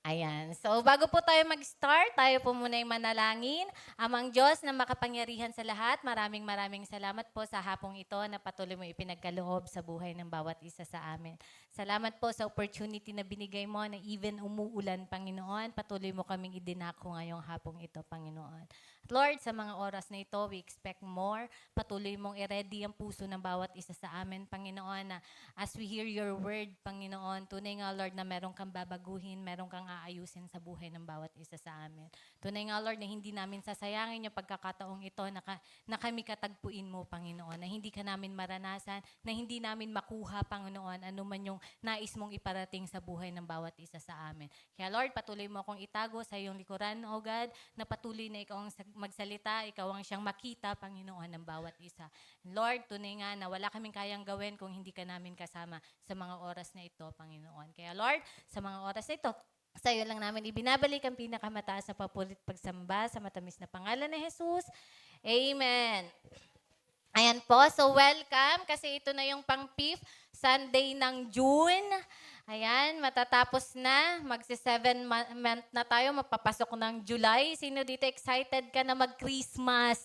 Ayan. So, bago po tayo mag-start, tayo po muna yung manalangin. Amang Diyos na makapangyarihan sa lahat, maraming maraming salamat po sa hapong ito na patuloy mo ipinagkaloob sa buhay ng bawat isa sa amin. Salamat po sa opportunity na binigay mo na even umuulan, Panginoon, patuloy mo kaming idinako ngayong hapong ito, Panginoon. At Lord, sa mga oras na ito, we expect more. Patuloy mong i-ready ang puso ng bawat isa sa amin, Panginoon, na as we hear your word, Panginoon, tunay nga, Lord, na meron kang babaguhin, meron kang aayusin sa buhay ng bawat isa sa amin. Tunay nga, Lord, na hindi namin sasayangin yung pagkakataong ito na kami katagpuin mo, Panginoon, na hindi ka namin maranasan, na hindi namin makuha, Panginoon, anuman yung nais mong iparating sa buhay ng bawat isa sa amin. Kaya, Lord, patuloy mo akong itago sa iyong likuran, O God, na patuloy na ikaw ang magsalita, ikaw ang siyang makita, Panginoon, ng bawat isa. Lord, tunay nga na wala kaming kayang gawin kung hindi ka namin kasama sa mga oras na ito, Panginoon. Kaya Lord, sa mga oras na ito, sa iyo lang namin ibinabalik ang pinakamataas na papulit pagsamba sa matamis na pangalan ni Jesus. Amen. Ayan po, so welcome kasi ito na yung pang 5th Sunday ng June. Ayan, matatapos na, magsi-7 month na tayo, mapapasok ng July. Sino dito excited ka na mag-Christmas?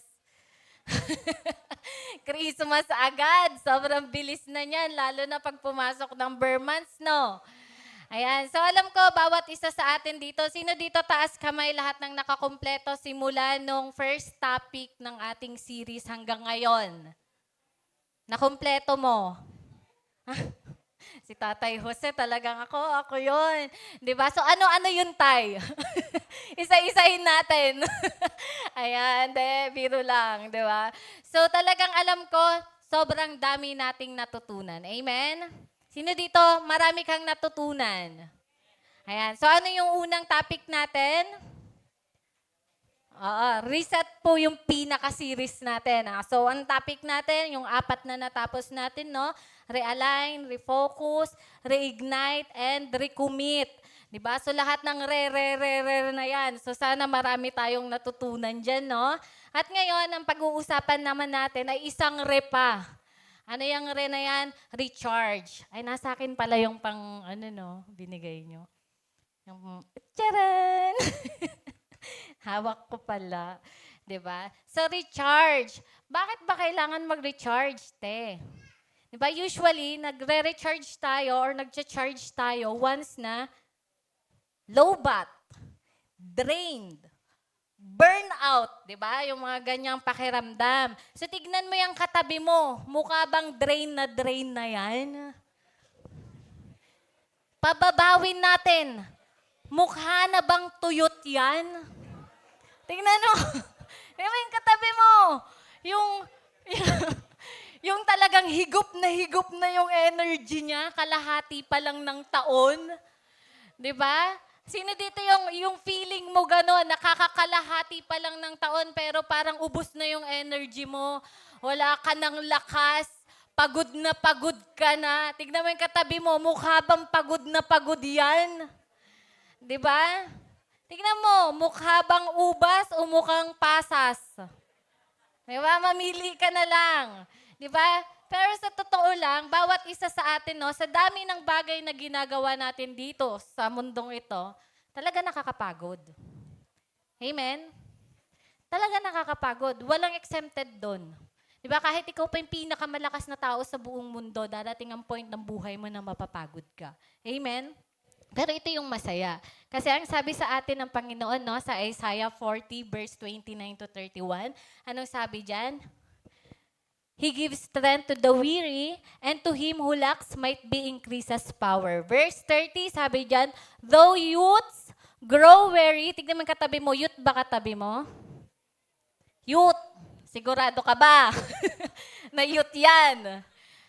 Christmas agad. Sobrang bilis na niyan, lalo na pag pumasok ng Burr months, no? Ayan. So alam ko, bawat isa sa atin dito, sino dito taas kamay lahat ng nakakumpleto simula nung first topic ng ating series hanggang ngayon? Nakumpleto mo? Si Tatay Jose, talagang ako yun. 'Di ba? So ano-ano yun, Tay? Isa-isahin natin. Ayan, biro lang, 'di ba? So talagang alam ko, sobrang dami nating natutunan. Amen? Sino dito, marami kang natutunan? Ayan. So ano yung unang topic natin? Oo, reset po yung pinaka-series natin. So, ang topic natin, yung 4 na natapos natin, no? Realign, refocus, reignite, and recommit. Diba? So, lahat ng re na yan. So, sana marami tayong natutunan dyan, no? At ngayon, ang pag-uusapan naman natin ay isang re pa. Ano yung re na yan? Recharge. Ay, nasa akin pala yung pang, binigay nyo. Yung, tcharan! Hawak ko pala. 'Di ba? So, recharge. Bakit ba kailangan mag-recharge, te? 'Di ba? Usually, nagre-recharge tayo or nagcha-charge tayo once na low bat, drained, burnout, 'di ba? Yung mga ganyang pakiramdam. So, tignan mo yung katabi mo. Mukha bang drain na yan? Pababawin natin. Mukha na bang tuyot yan? Tingnan mo. Tingnan mo yung katabi mo. Yung, yung talagang higop na yung energy niya, kalahati pa lang ng taon. 'Di ba? Sino dito yung feeling mo gano'n, nakakakalahati pa lang ng taon pero parang ubos na yung energy mo. Wala ka ng lakas, pagod ka na. Tignan mo yung katabi mo, mukha bang pagod yan? 'Di ba? Tingnan mo, mukha bang ubas o mukhang pasas? Di ba? Mamili ka na lang. Di ba? Pero sa totoo lang, bawat isa sa atin, no, sa dami ng bagay na ginagawa natin dito sa mundong ito, talaga nakakapagod. Amen? Talaga nakakapagod. Walang exempted doon. Di ba? Kahit ikaw pa yung pinakamalakas na tao sa buong mundo, darating ang point ng buhay mo na mapapagod ka. Amen? Pero ito yung masaya. Kasi ang sabi sa atin ng Panginoon, no, sa Isaiah 40 verse 29 to 31, anong sabi diyan? He gives strength to the weary, and to him who lacks might be increases power. Verse 30, sabi diyan, though youths grow weary, tignan mo yung katabi mo, youth ba katabi mo? Youth. Sigurado ka ba? Na youth yan.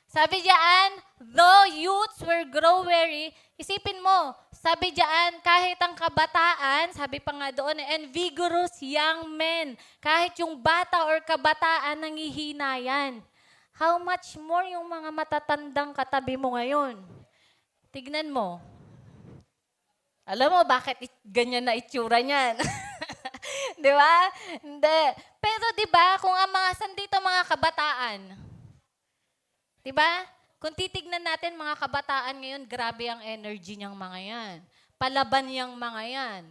Sabi diyan, though youths will grow weary, isipin mo, sabi diyan, kahit ang kabataan, sabi pa nga doon, and vigorous young men, kahit yung bata or kabataan, nangihina yan. How much more yung mga matatandang katabi mo ngayon? Tignan mo. Alam mo, bakit ganyan na itsura niyan? Di ba? Hindi. Pero di ba, kung ang mga sandito mga kabataan, diba? Kung titignan natin mga kabataan ngayon, grabe ang energy niyang mga yan. Palaban yang mga yan.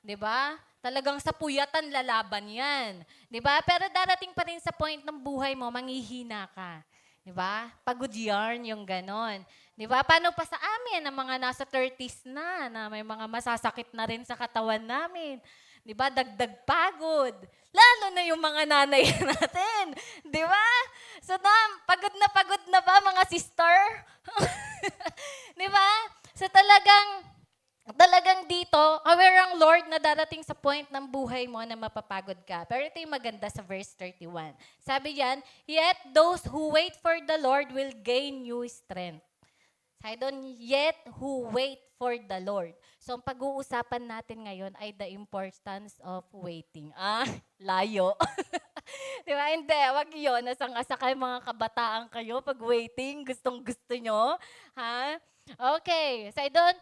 'Di ba? Talagang sa puyatan lalaban yan. 'Di ba? Pero darating pa rin sa point ng buhay mo, manghihina ka. 'Di ba? Pagod yarn yung ganon. 'Di ba? Paano pa sa amin, ang mga nasa 30s na may mga masasakit na rin sa katawan namin. 'Di ba? Dagdag pagod. Lalo na yung mga nanay natin. 'Di ba? So, pagod na ba mga sister? 'Di ba? So, talagang dito, aware ang Lord na darating sa point ng buhay mo na mapapagod ka. Pero ito yung maganda sa verse 31. Sabi diyan, yet those who wait for the Lord will gain new strength. Sabi doon, yet who wait for the Lord. So, ang pag-uusapan natin ngayon ay the importance of waiting. Layo. Di ba? Hindi, wag yun. Asang-asa kayo mga kabataan kayo pag waiting. Gustong-gusto nyo. Ha? Okay. Sabi doon,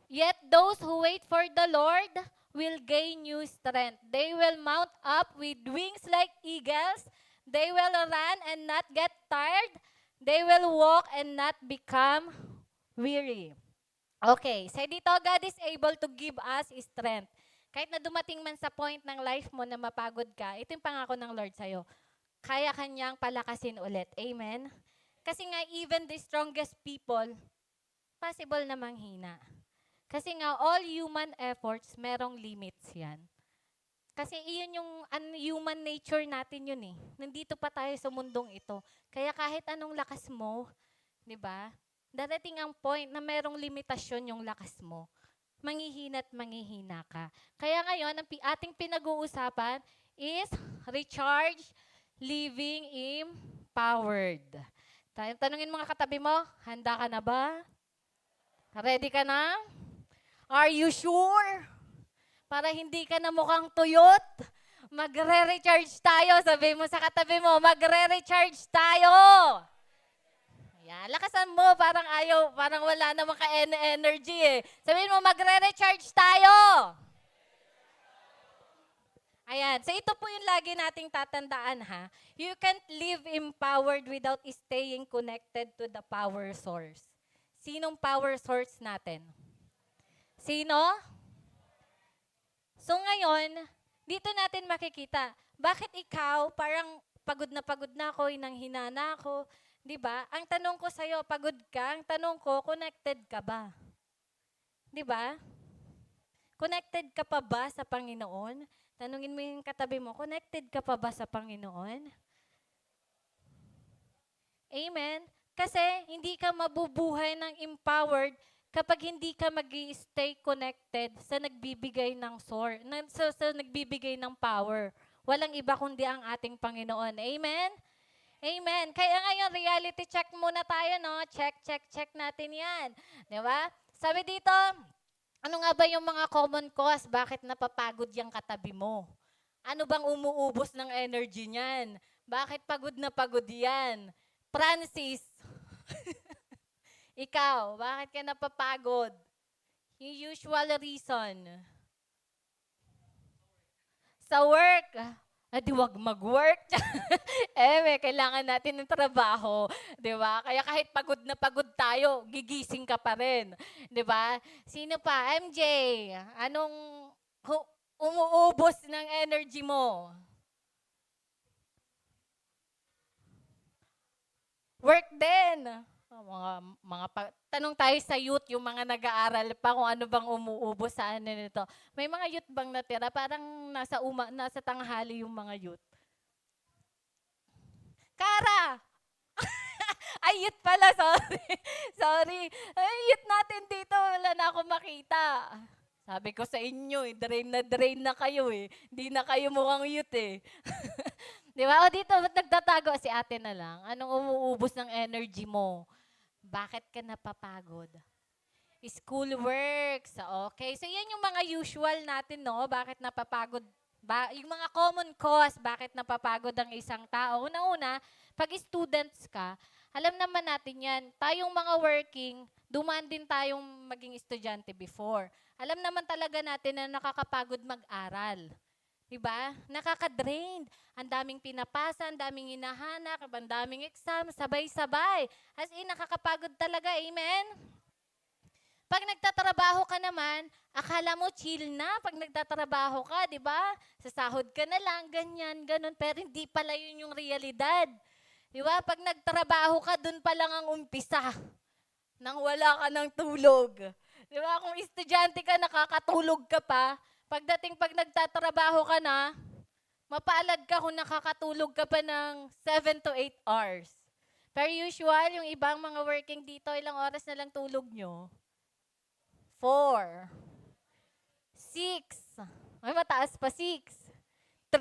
yet those who wait for the Lord will gain new strength. They will mount up with wings like eagles. They will run and not get tired. They will walk and not become weary. Okay, sa dito, God is able to give us strength. Kahit na dumating man sa point ng life mo na mapagod ka, ito yung pangako ng Lord sa'yo. Kaya kanyang palakasin ulit. Amen? Kasi nga, even the strongest people, possible na manghina. Kasi nga, all human efforts, merong limits yan. Kasi iyon yung human nature natin yun eh. Nandito pa tayo sa mundong ito. Kaya kahit anong lakas mo, di ba? Darating ang point na merong limitasyon yung lakas mo. Manghihina at manghihina ka. Kaya ngayon, ang ating pinag-uusapan is recharge, living empowered. Tanungin mga katabi mo, handa ka na ba? Ready ka na? Are you sure? Para hindi ka na mukhang tuyot, magre-recharge tayo. Sabi mo sa katabi mo, magre-recharge tayo. Ayan, lakasan mo, parang wala namang ka-energy eh. Sabihin mo, magre-recharge tayo. Ayan, so ito po yung lagi nating tatandaan ha. You can't live empowered without staying connected to the power source. Sinong power source natin? Sino? So ngayon, dito natin makikita, bakit ikaw parang pagod na ako, hinang-hina na ako, 'di ba? Ang tanong ko sa iyo, pagod ka? Ang tanong ko, connected ka ba? 'Di ba? Connected ka pa ba sa Panginoon? Tanungin mo yung katabi mo, connected ka pa ba sa Panginoon? Amen? Kasi hindi ka mabubuhay ng empowered kapag hindi ka mag-stay connected sa nagbibigay ng source, sa nagbibigay ng power. Walang iba kundi ang ating Panginoon. Amen? Amen. Kaya ngayon, reality check muna tayo, no? Check natin yan. Di ba? Sabi dito, ano nga ba yung mga common cause? Bakit napapagod yung katabi mo? Ano bang umuubos ng energy niyan? Bakit pagod na pagod yan? Francis, ikaw, bakit ka napapagod? Yung usual reason. Sa work. Di wag mag-work. May kailangan natin ng trabaho. Di ba? Kaya kahit pagod na pagod tayo, gigising ka pa rin. Di ba? Sino pa? MJ, anong umuubos ng energy mo? Work din. Tanong tayo sa youth, yung mga nag-aaral pa kung ano bang umuubos sa ano nito. May mga youth bang natira? Parang nasa tanghali yung mga youth. Kara! Ay, youth pala, sorry. Sorry. Ay, youth natin dito, wala na ako makita. Sabi ko sa inyo, drain na kayo eh. Hindi na kayo mukhang youth eh. Di ba? O dito, ba't nagtatago si ate na lang? Anong umuubos ng energy mo? Bakit ka napapagod? School works. Okay. So, yan yung mga usual natin, no? Bakit napapagod? Yung mga common cause, bakit napapagod ang isang tao. Una-una, pag students ka, alam naman natin yan. Tayong mga working, dumaan din tayong maging estudyante before. Alam naman talaga natin na nakakapagod mag-aral. Diba? Nakaka-drained. Ang daming pinapasa, ang daming hinahanap, ang daming exam, sabay-sabay. As in, nakakapagod talaga. Amen? Pag nagtatrabaho ka naman, akala mo chill na pag nagtatrabaho ka, di ba? Sasahod ka na lang, ganyan, ganun. Pero hindi pala yun yung realidad. Di ba? Pag nagtrabaho ka, dun pa lang ang umpisa. Nang wala ka ng tulog. Di ba? Kung estudyante ka, nakakatulog ka pa. Pag nagtatrabaho ka na, mapaalad ka kung nakakatulog ka pa ng 7 to 8 hours. Pero usual, yung ibang mga working dito, ilang oras na lang tulog nyo? 4. 6. Ay, mataas pa 6. 3?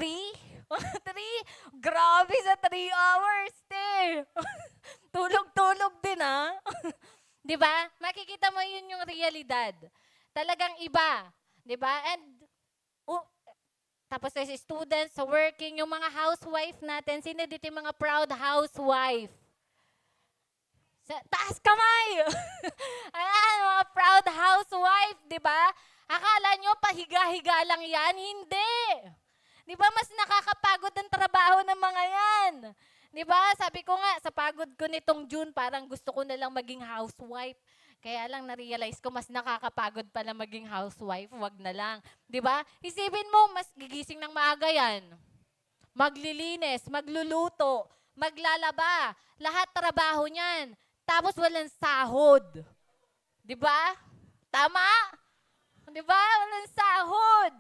3? Grabe sa 3 hours, te. Tulog-tulog din, ha? Di ba? Makikita mo yun yung realidad. Talagang iba. Di ba? And, uh, tapos sa students, sa working, yung mga housewife natin, sino dito yung mga proud housewife? Taas kamay! Ayan, mga proud housewife, di ba? Akala nyo, pahiga-higa lang yan? Hindi! Di ba, mas nakakapagod ang trabaho ng mga yan? Di ba, sabi ko nga, sa pagod ko nitong June, parang gusto ko na lang maging housewife. Kaya lang na-realize ko, mas nakakapagod pala maging housewife, wag na lang. Di ba? Isipin mo, mas gigising ng maaga yan. Maglilinis, magluluto, maglalaba, lahat trabaho niyan. Tapos walang sahod. 'Di ba? Tama? 'Di ba? Walang sahod.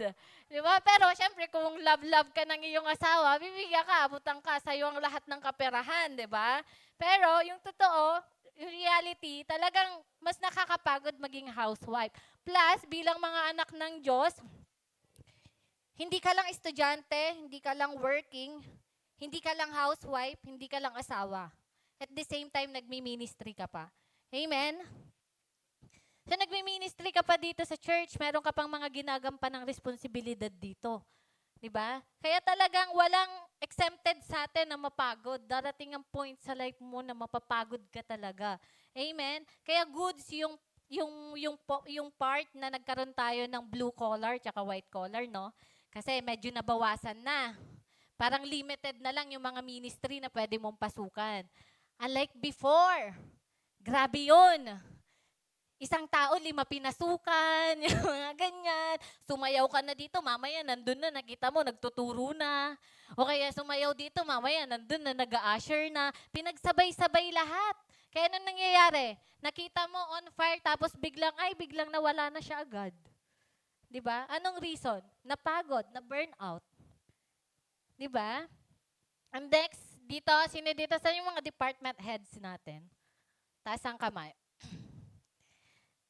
'Di ba? Pero syempre kung love ka ng iyong asawa, bibigyan ka, abutan ka sa ang lahat ng kaperahan, 'di ba? Pero yung totoo, yung reality, talagang mas nakakapagod maging housewife. Plus, bilang mga anak ng Diyos, hindi ka lang estudyante, hindi ka lang working, hindi ka lang housewife, hindi ka lang asawa. At the same time, nagmi-ministry ka pa. Amen? So, nagmi-ministry ka pa dito sa church, meron ka pang mga ginagampan ng responsibilidad dito. Diba? Kaya talagang walang exempted sa atin na mapagod. Darating ang point sa life mo na mapapagod ka talaga. Amen? Kaya goods yung part na nagkaroon tayo ng blue collar tsaka white collar, no? Kasi medyo nabawasan na. Parang limited na lang yung mga ministry na pwede mong pasukan. Unlike before, grabe yun. Isang tao, 5 pinasukan, yung mga ganyan. Sumayaw ka na dito, mamaya nandun na, nakita mo, nagtuturo na. O kaya sumayaw dito, mamaya nandun na, nag-a-usher na. Pinagsabay-sabay lahat. Kaya anong nangyayari? Nakita mo on fire, tapos biglang nawala na siya agad. 'Di ba? Anong reason? Napagod, na burnout. 'Di ba? And next, sino dito sa yung mga department heads natin? Taas ang kamay.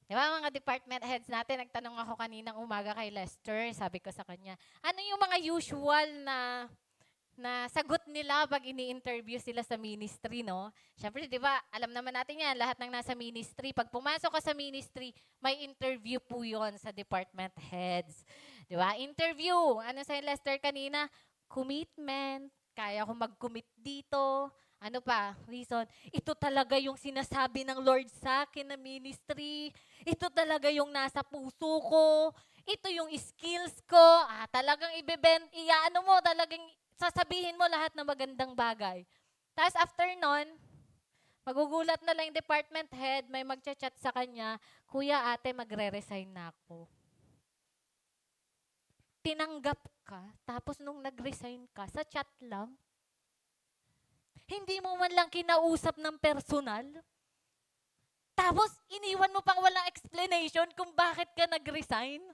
Di ba, mga department heads natin, nagtanong ako kaninang umaga kay Lester, sabi ko sa kanya, ano yung mga usual na sagot nila pag ini-interview sila sa ministry, no? Siyempre, di ba, alam naman natin yan, lahat ng nasa ministry, pag pumasok ka sa ministry, may interview po yon sa department heads. Di ba? Interview. Ano sa Lester kanina? Commitment. Kaya ko mag-commit dito. Ano pa? Reason. Ito talaga yung sinasabi ng Lord sa akin na ministry. Ito talaga yung nasa puso ko. Ito yung skills ko. Talagang iaano mo, talagang sasabihin mo lahat ng magandang bagay. Tapos after nun, magugulat na lang yung department head, may magchat-chat sa kanya, Kuya, ate, magre-resign na ako. Tinanggap ka, tapos nung nag-resign ka, sa chat lang, hindi mo man lang kinausap ng personal. Tapos, iniwan mo pang walang explanation kung bakit ka nag-resign.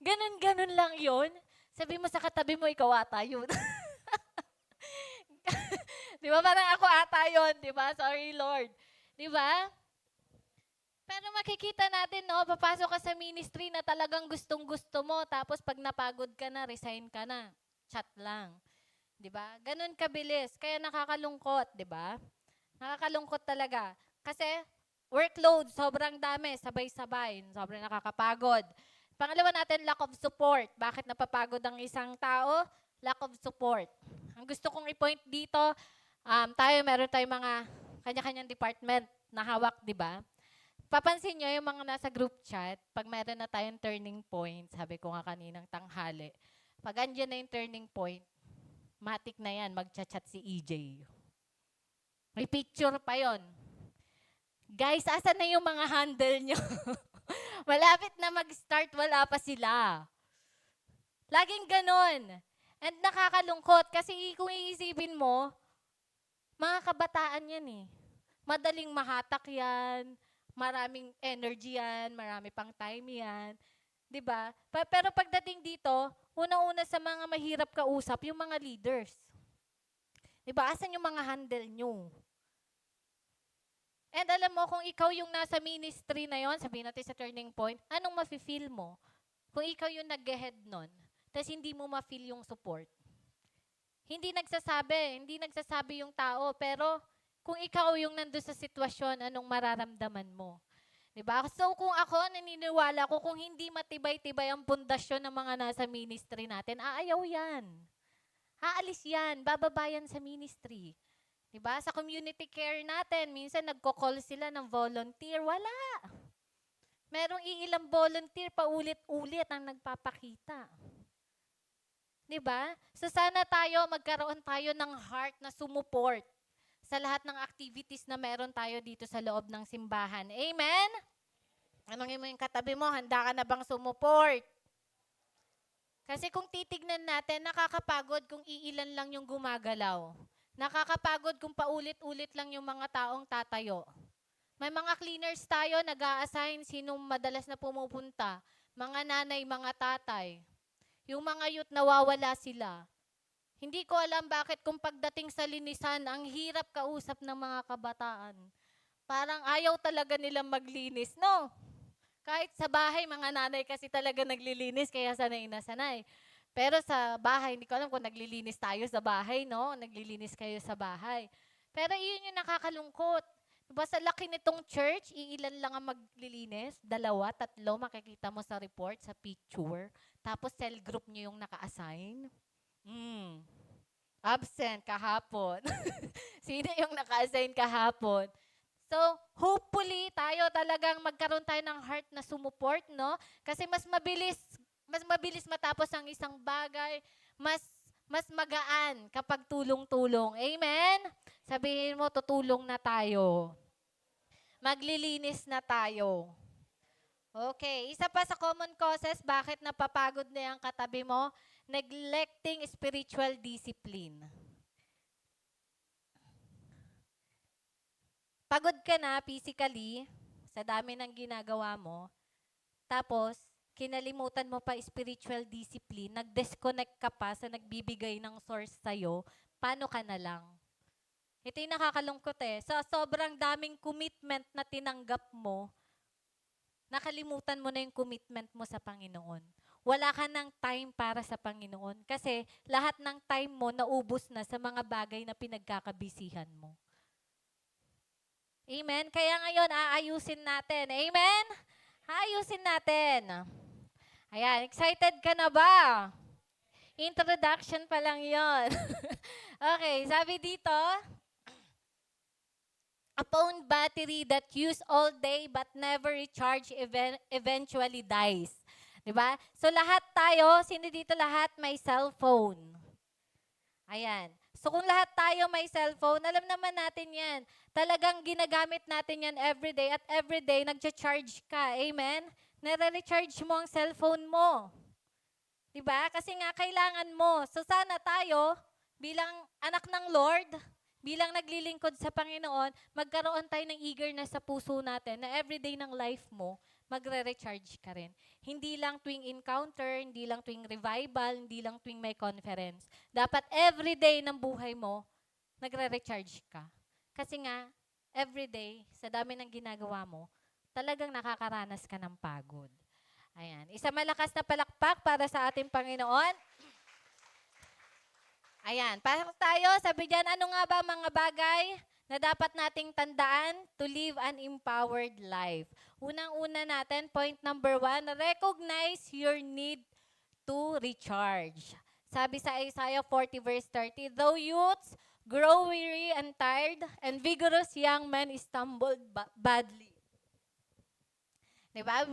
Ganun lang yon. Sabi mo sa katabi mo, ikaw ata yun. Di ba? Parang ako ata yun. Di ba? Sorry, Lord. Di ba? Pero makikita natin, no, papasok ka sa ministry na talagang gustong-gusto mo, tapos pag napagod ka na, resign ka na. Chat lang. 'Di ba? Ganun kabilis. Kaya nakakalungkot, 'di ba? Nakakalungkot talaga. Kasi workload, sobrang dami, sabay-sabay, sobrang nakakapagod. Pangalawa natin, lack of support. Bakit napapagod ang isang tao? Lack of support. Ang gusto kong i-point dito, meron tayong mga kanya-kanyang department na hawak, 'di ba? Papansin nyo yung mga nasa group chat, pag meron na tayong turning point, sabi ko nga kaninang tanghali, pag andyan na yung turning point, matik na yan, magchat-chat si EJ. May picture pa yon. Guys, asan na yung mga handle nyo? Malapit na mag-start, wala pa sila. Laging ganon. And nakakalungkot kasi kung iisipin mo, mga kabataan yan eh. Madaling mahatak yan, maraming energy yan, marami pang time yan. 'Di ba? Pero pagdating dito, una-una sa mga mahirap kausap, yung mga leaders. 'Di ba? Asan yung mga handle nyo? And alam mo, kung ikaw yung nasa ministry na yon, sabihin natin sa turning point, anong mafe-feel mo? Kung ikaw yung nag-head nun, tapos hindi mo ma-feel yung support. Hindi nagsasabi yung tao, pero kung ikaw yung nandun sa sitwasyon, anong mararamdaman mo? 'Di ba? So kung ako, naniniwala ko, kung hindi matibay-tibay ang pundasyon ng mga nasa ministry natin, aayaw yan. Aalis yan, bababa yan sa ministry. 'Di ba? Sa community care natin, minsan nagko-call sila ng volunteer, wala. Merong iilang volunteer, paulit-ulit ang nagpapakita. 'Di ba? So sana magkaroon tayo ng heart na sumuport sa lahat ng activities na meron tayo dito sa loob ng simbahan. Amen? Anong mo yung katabi mo, handa ka na bang sumuport? Kasi kung titignan natin, nakakapagod kung iilan lang yung gumagalaw. Nakakapagod kung paulit-ulit lang yung mga taong tatayo. May mga cleaners tayo, nag-a-assign sinong madalas na pumupunta. Mga nanay, mga tatay. Yung mga youth, nawawala sila. Hindi ko alam bakit kung pagdating sa linisan, ang hirap kausap ng mga kabataan. Parang ayaw talaga nilang maglinis, no? Kahit sa bahay, mga nanay kasi talaga naglilinis, kaya sanay na sanay. Pero sa bahay, hindi ko alam kung naglilinis tayo sa bahay, no? Naglilinis kayo sa bahay. Pero iyon yung nakakalungkot. Diba sa laki nitong church, iilan lang ang maglilinis? 2, 3, makikita mo sa report, sa picture. Tapos cell group nyo yung naka-assign. Absent kahapon. Sino yung naka-assign kahapon? So, hopefully, tayo talagang magkaroon tayo ng heart na sumuport, no? Kasi mas mabilis matapos ang isang bagay, mas magaan kapag tulong-tulong. Amen? Sabihin mo, tutulong na tayo. Maglilinis na tayo. Okay, isa pa sa common causes, bakit napapagod na yung katabi mo? Neglecting spiritual discipline. Pagod ka na physically, sa dami ng ginagawa mo, tapos, kinalimutan mo pa spiritual discipline, nag-disconnect ka pa sa nagbibigay ng source sa'yo, paano ka na lang? Ito yung nakakalungkot eh. Sa sobrang daming commitment na tinanggap mo, nakalimutan mo na yung commitment mo sa Panginoon. Wala ka ng time para sa Panginoon kasi lahat ng time mo naubos na sa mga bagay na pinagkakabisihan mo. Amen? Kaya ngayon, aayusin natin. Amen? Aayusin natin. Ayan, excited ka na ba? Introduction pa lang yon. Okay, sabi dito, a phone battery that use all day but never recharge eventually dies. Diba? So lahat tayo, sino dito lahat may cellphone? Ayan. So kung lahat tayo may cellphone, alam naman natin yan. Talagang ginagamit natin yan everyday at everyday nagcha-charge ka. Amen? Nare-recharge mo ang cellphone mo. Diba? Kasi nga kailangan mo. So sana tayo, bilang anak ng Lord, bilang naglilingkod sa Panginoon, magkaroon tayo ng eagerness sa puso natin na everyday ng life mo, magre-recharge ka rin. Hindi lang tuwing encounter, hindi lang tuwing revival, hindi lang tuwing may conference. Dapat everyday ng buhay mo, nagre-recharge ka. Kasi nga, everyday, sa dami ng ginagawa mo, talagang nakakaranas ka ng pagod. Ayan. Isa malakas na palakpak para sa ating Panginoon. Ayan. Pasok tayo. Sabi dyan, ano nga ba mga bagay na dapat nating tandaan to live an empowered life? Unang-una natin, point number 1, recognize your need to recharge. Sabi sa Isaiah 40 verse 30, though youths grow weary and tired, and vigorous young men stumbled badly. Diba?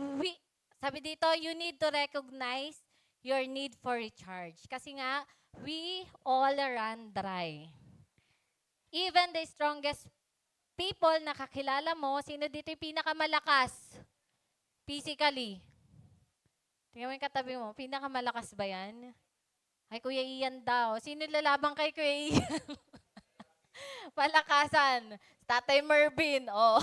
Sabi dito, you need to recognize your need for recharge. Kasi nga, we all run dry. Even the strongest people na kakilala mo, sino dito yung pinakamalakas? Physically. Tingnan mo yung katabi mo, pinakamalakas ba yan? Ay, Kuya Ian daw. Sino lalaban kay Kuya Ian? Palakasan. Tatay Mervin. Oh.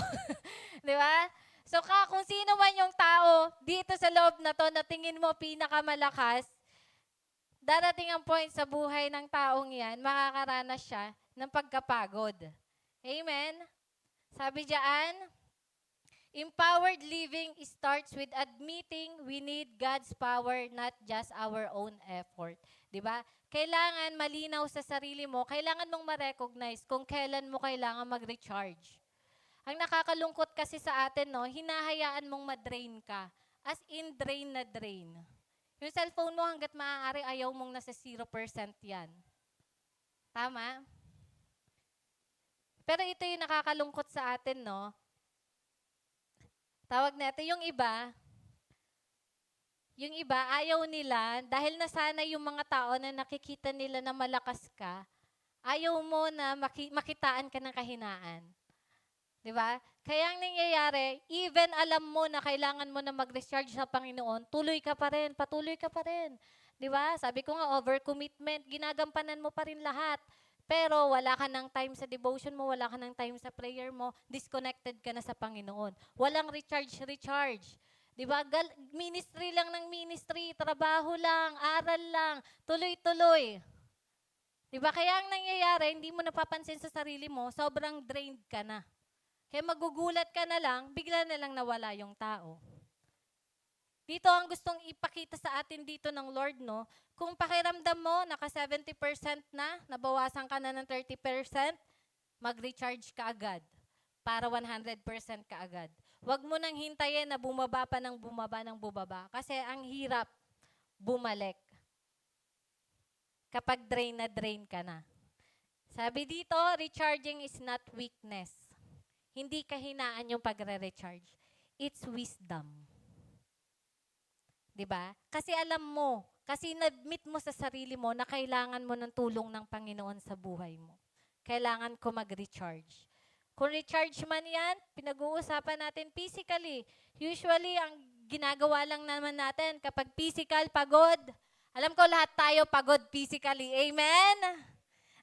Di ba? So, kung sino man yung tao dito sa loob na to na tingin mo pinakamalakas, darating ang point sa buhay ng taong yan, makakaranas siya ng pagkapagod. Amen? Sabi diyan, empowered living starts with admitting we need God's power, not just our own effort. 'Di ba? Kailangan malinaw sa sarili mo, kailangan mong ma-recognize kung kailan mo kailangan mag-recharge. Ang nakakalungkot kasi sa atin, no, hinahayaan mong ma-drain ka. As in, drain na drain. Yung cellphone mo hanggat maaari, ayaw mong nasa 0% yan. Tama? Pero ito yung nakakalungkot sa atin, no? Tawag natin, yung iba, ayaw nila, dahil nasanay yung mga tao na nakikita nila na malakas ka, ayaw mo na makitaan ka ng kahinaan. Di ba? Kaya ang nangyayari, even alam mo na kailangan mo na mag-recharge sa Panginoon, tuloy ka pa rin, patuloy ka pa rin. Di ba? Sabi ko nga, overcommitment, ginagampanan mo pa rin lahat. Pero wala ka ng time sa devotion mo, wala ka ng time sa prayer mo, disconnected ka na sa Panginoon. Walang recharge. Di ba? Ministry lang ng ministry, trabaho lang, aral lang, tuloy-tuloy. Di ba? Kaya ang nangyayari, hindi mo napapansin sa sarili mo, sobrang drained ka na. Kaya magugulat ka na lang, bigla na lang nawala yung tao. Dito ang gustong ipakita sa atin dito ng Lord, no? Kung pakiramdam mo, naka 70% na, nabawasan ka na ng 30%, mag-recharge ka agad para 100% ka agad. Huwag mo nang hintayin na bumaba pa ng bumaba. Kasi ang hirap bumalik kapag drain na drain ka na. Sabi dito, recharging is not weakness. Hindi kahinaan yung pagre-recharge. It's wisdom. Diba? Kasi alam mo, kasi na-admit mo sa sarili mo na kailangan mo ng tulong ng Panginoon sa buhay mo. Kailangan ko mag-recharge. Kung recharge man yan, pinag-uusapan natin physically. Usually, ang ginagawa lang naman natin kapag physical, pagod. Alam ko lahat tayo pagod physically. Amen?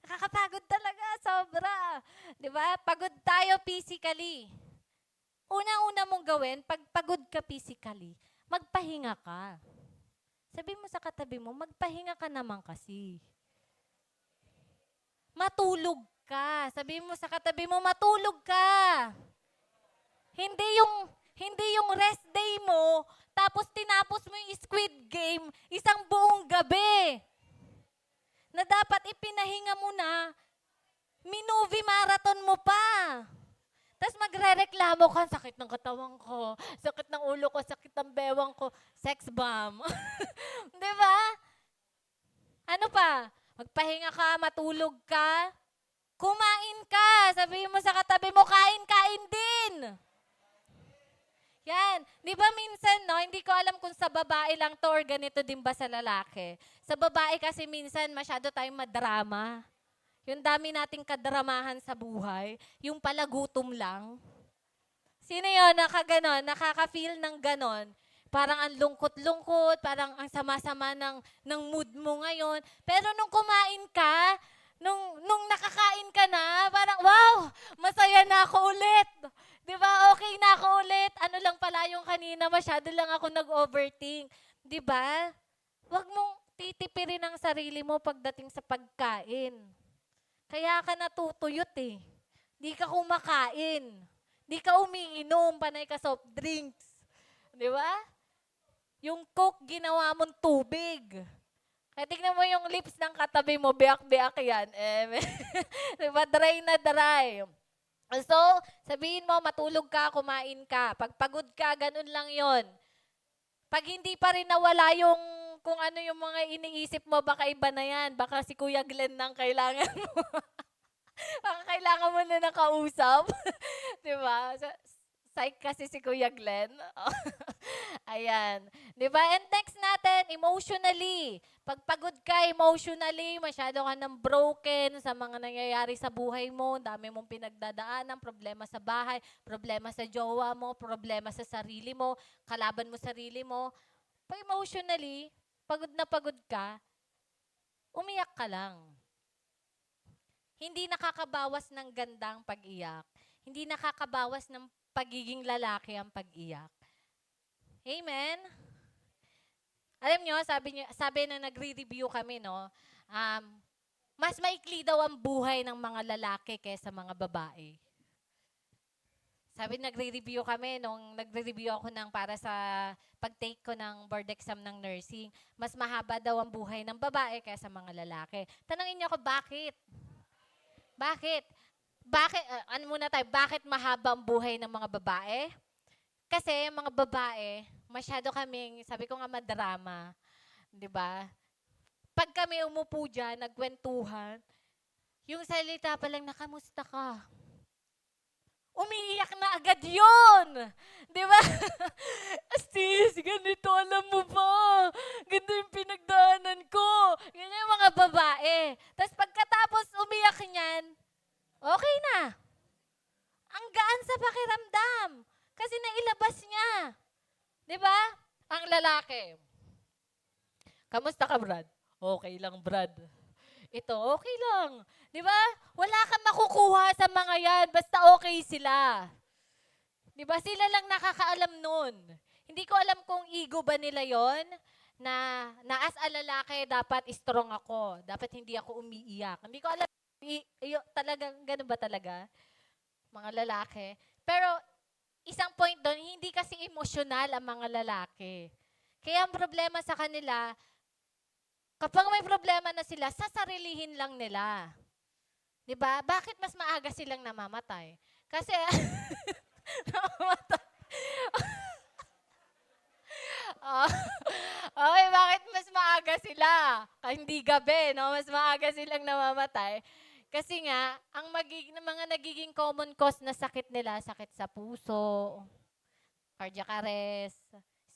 Nakakapagod talaga, sobra. Diba? Pagod tayo physically. Una-una mong gawin, pag pagod ka physically, magpahinga ka. Sabi mo sa katabi mo, magpahinga ka naman kasi. Matulog ka. Sabi mo sa katabi mo, matulog ka. Hindi yung rest day mo, tapos tinapos mo yung Squid Game, isang buong gabi. Na dapat ipinahinga mo na, movie marathon mo pa. Tapos magre-reklamo ka, sakit ng katawan ko, sakit ng ulo ko, sakit ng bewang ko, sex bomb. Di ba? Ano pa? Magpahinga ka, matulog ka, kumain ka. Sabihin mo sa katabi mo, kain din. Yan. Di ba minsan, no, hindi ko alam kung sa babae lang to or ganito din ba sa lalaki. Sa babae kasi minsan masyado tayong madrama. Yung dami nating kadramahan sa buhay, yung pala gutom lang. Sino yun, nakaka-feel ng ganon? Parang ang lungkot-lungkot, parang ang sama-sama ng mood mo ngayon. Pero nung kumain ka, nung nakakain ka na, parang, wow, masaya na ako ulit. Di ba? Okay na ako ulit. Ano lang pala yung kanina, masyado lang ako nag-overthink. Di ba? Huwag mong titipirin ang sarili mo pagdating sa pagkain. Kaya ka natutuyot eh. Di ka kumakain. Di ka umiinom, panay ka soft drinks. Di ba? Yung Coke, ginawa mong tubig. Kaya tignan mo yung lips ng katabi mo, biyak-biyak yan. Di ba? Dry na dry. So, sabihin mo, matulog ka, kumain ka. Pag pagod ka, ganun lang yon. Pag hindi pa rin nawala yung kung ano yung mga iniisip mo, baka iba na yan. Baka si Kuya Glenn nang kailangan mo. Baka kailangan mo na nakausap. Diba? Psych kasi si Kuya Glenn. Ayan. 'Di ba? And next natin, emotionally. Pag pagod ka emotionally, masyado ka ng broken sa mga nangyayari sa buhay mo, dami mong pinagdadaanan, problema sa bahay, problema sa jowa mo, problema sa sarili mo, kalaban mo sarili mo. Pag emotionally, pagod na pagod ka, umiyak ka lang. Hindi nakakabawas ng gandang pag-iyak. Hindi nakakabawas ng pagiging lalaki ang pag-iyak. Amen? Alam nyo, sabi na nagre-review kami, no, um, mas maikli daw ang buhay ng mga lalaki kaysa mga babae. Sabi nagre-review kami, nung nagre-review ako ng para sa pag-take ko ng board exam ng nursing, mas mahaba daw ang buhay ng babae kaysa mga lalaki. Tanungin niyo ako, bakit? Bakit? Bakit, ano muna tayo, bakit mahaba ang buhay ng mga babae? Kasi mga babae, masyado kaming, sabi ko nga madrama, 'di ba? Pag kami umupo diyan, nagkwentuhan, yung salita pa lang na kamusta ka? Umiiyak na agad 'yon. 'Di ba? Sis, ganito alam mo ba? Ganito yung pinagdaanan ko. Ganyan yung mga babae. Tapos pagkatapos umiyak niyan, okay na. Ang gaan sa pakiramdam. Kasi nailabas niya. 'Di ba? Ang lalaki. Kamusta ka, Brad? Okay lang, Brad. Ito, okay lang. 'Di ba? Wala kang makukuha sa mga 'yan basta okay sila. 'Di ba? Sila lang nakakaalam nun. Hindi ko alam kung ego ba nila 'yon na as a lalaki dapat strong ako. Dapat hindi ako umiiyak. Hindi ko alam talagang ganun ba talaga mga lalaki. Pero isang point doon, hindi kasi emosyonal ang mga lalaki. Kaya ang problema sa kanila, kapag may problema na sila, sasarilihin lang nila. 'Di ba? Bakit mas maaga silang namamatay? Kasi namamatay. Oh, okay, bakit mas maaga sila? Hindi gabi, no? Mas maaga silang namamatay. Kasi nga, ang mga nagiging common cause na sakit nila, sakit sa puso, cardiac arrest,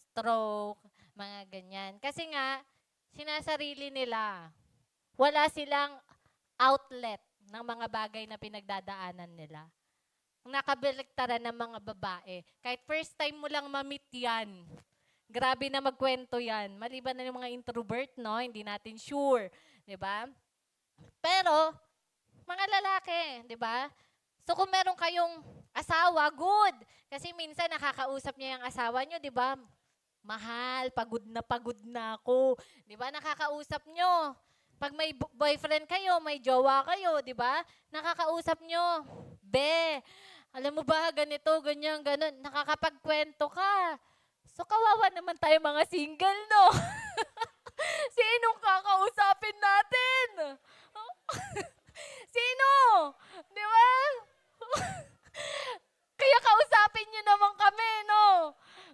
stroke, mga ganyan. Kasi nga, sinasarili nila. Wala silang outlet ng mga bagay na pinagdadaanan nila. Nakabaliktaran ng mga babae. Kahit first time mo lang ma-meet yan, grabe na magkwento yan. Maliban na yung mga introvert, no? Hindi natin sure. 'Di ba? Pero, mga lalaki, 'di ba? So kung meron kayong asawa, good. Kasi minsan nakakausap niya yung asawa niyo, 'di ba? Mahal, pagod na ako. 'Di ba? Nakakausap niyo. Pag may boyfriend kayo, may jowa kayo, 'di ba? Nakakausap niyo. Be, alam mo ba ganito, ganyan, ganun. Nakakapagkwento ka. So kawawa naman tayo mga single, no? Sinong kakausapin natin? Sino? Di ba? Kaya kausapin nyo naman kami, no?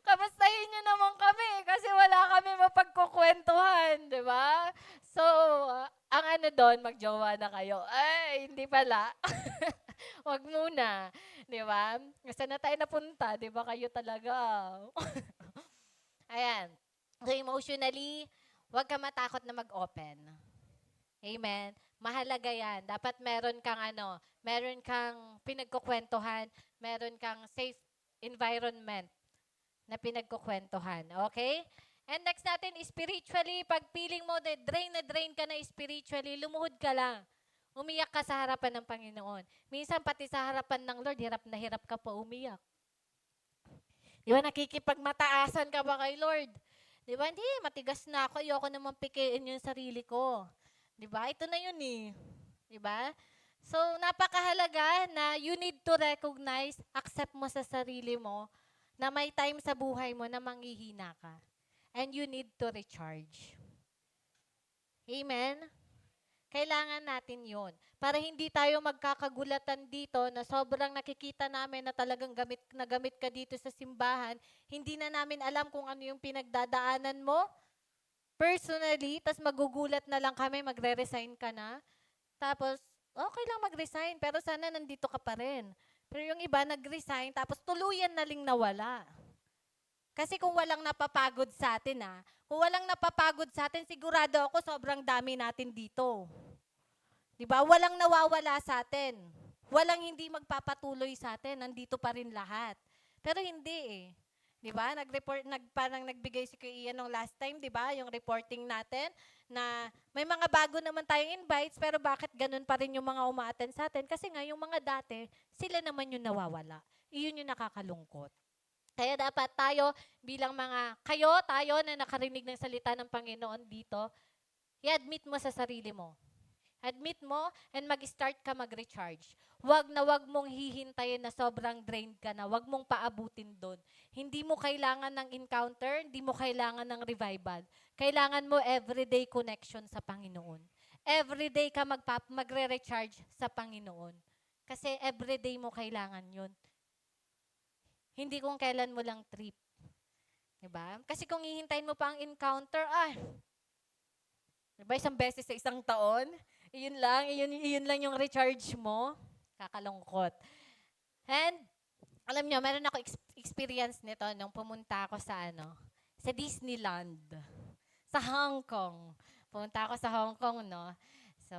Kamustahin nyo naman kami kasi wala kami mapagkukwentuhan, di ba? So, ang ano doon, magjowa na kayo. Ay, hindi pala. Wag muna. Di ba? Saan na tayo napunta? Di ba kayo talaga? Ayan. So, emotionally, huwag ka matakot na mag-open. Amen. Mahalaga yan. Dapat meron kang pinagkukwentuhan, meron kang safe environment na pinagkukwentuhan. Okay? And next natin, spiritually, pag feeling mo na drain ka na spiritually, lumuhod ka lang. Umiyak ka sa harapan ng Panginoon. Minsan pati sa harapan ng Lord, hirap na hirap ka pa umiyak. Di ba, nakikipagmataasan ka ba kay Lord? Di ba, hindi, matigas na ako, ayoko naman pikiin yung sarili ko. 'Di ba? Ito na 'yun eh. 'Di ba? So, napakahalaga na you need to recognize, accept mo sa sarili mo na may time sa buhay mo na manghihina ka. And you need to recharge. Amen? Kailangan natin 'yon. Para hindi tayo magkakagulatan dito na sobrang nakikita namin na talagang gamit ka dito sa simbahan, hindi na namin alam kung ano yung pinagdadaanan mo, personally, tas magugulat na lang kami, magre-resign ka na. Tapos, okay lang mag-resign, pero sana nandito ka pa rin. Pero yung iba nag-resign, tapos tuluyan na ling nawala. Kasi kung walang napapagod sa atin, kung walang napapagod sa atin, sigurado ako sobrang dami natin dito. 'Di ba? Walang nawawala sa atin. Walang hindi magpapatuloy sa atin. Nandito pa rin lahat. Pero hindi eh. 'Di ba? Parang nagbigay si Kuya Ian nung last time, 'di ba? Yung reporting natin na may mga bago naman tayong invites, pero bakit ganun pa rin yung mga umaattend sa atin? Kasi nga yung mga dati, sila naman yung nawawala. Iyon yung nakakalungkot. Kaya dapat tayo bilang tayo na nakarinig ng salita ng Panginoon dito, i-admit mo sa sarili mo. Admit mo and mag-start ka mag-recharge. Wag mong hihintayin na sobrang drained ka na. Wag mong paabutin doon. Hindi mo kailangan ng encounter, hindi mo kailangan ng revival. Kailangan mo everyday connection sa Panginoon. Everyday ka magre-recharge sa Panginoon. Kasi everyday mo kailangan yun. Hindi kung kailan mo lang trip. Diba? Kasi kung hihintayin mo pa ang encounter, diba, isang beses sa isang taon, iyon lang yung recharge mo. Kakalungkot. And, alam nyo, meron ako experience nito nung pumunta ako sa Disneyland. Sa Hong Kong. Pumunta ako sa Hong Kong, no? So,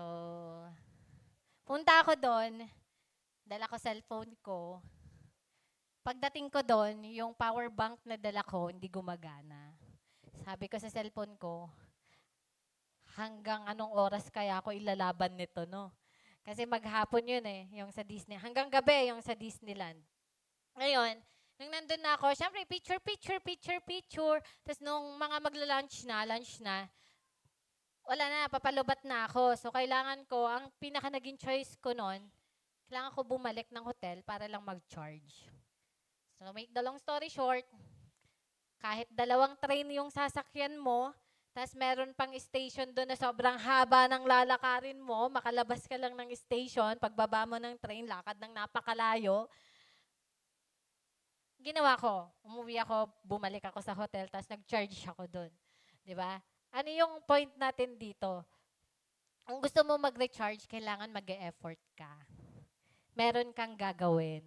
punta ako doon, dala ko cellphone ko. Pagdating ko doon, yung power bank na dala ko, hindi gumagana. Sabi ko sa cellphone ko, hanggang anong oras kaya ako ilalaban nito, no? Kasi maghapon yun yung sa Disney. Hanggang gabi yung sa Disneyland. Ngayon, nung nandun na ako, syempre, picture. Tapos nung mga lunch na, wala na, papalubat na ako. So, kailangan ko, ang pinaka naging choice ko noon, kailangan ko bumalik ng hotel para lang mag-charge. So, make the long story short, kahit 2 train yung sasakyan mo, tapos meron pang station doon na sobrang haba ng lalakarin mo, makalabas ka lang ng station, pagbaba mo ng train, lakad ng napakalayo. Ginawa ko, umuwi ako, bumalik ako sa hotel, tapos nag-charge ako doon. 'Di ba? Ano yung point natin dito? Kung gusto mo mag-recharge, kailangan mag-e-effort ka. Meron kang gagawin.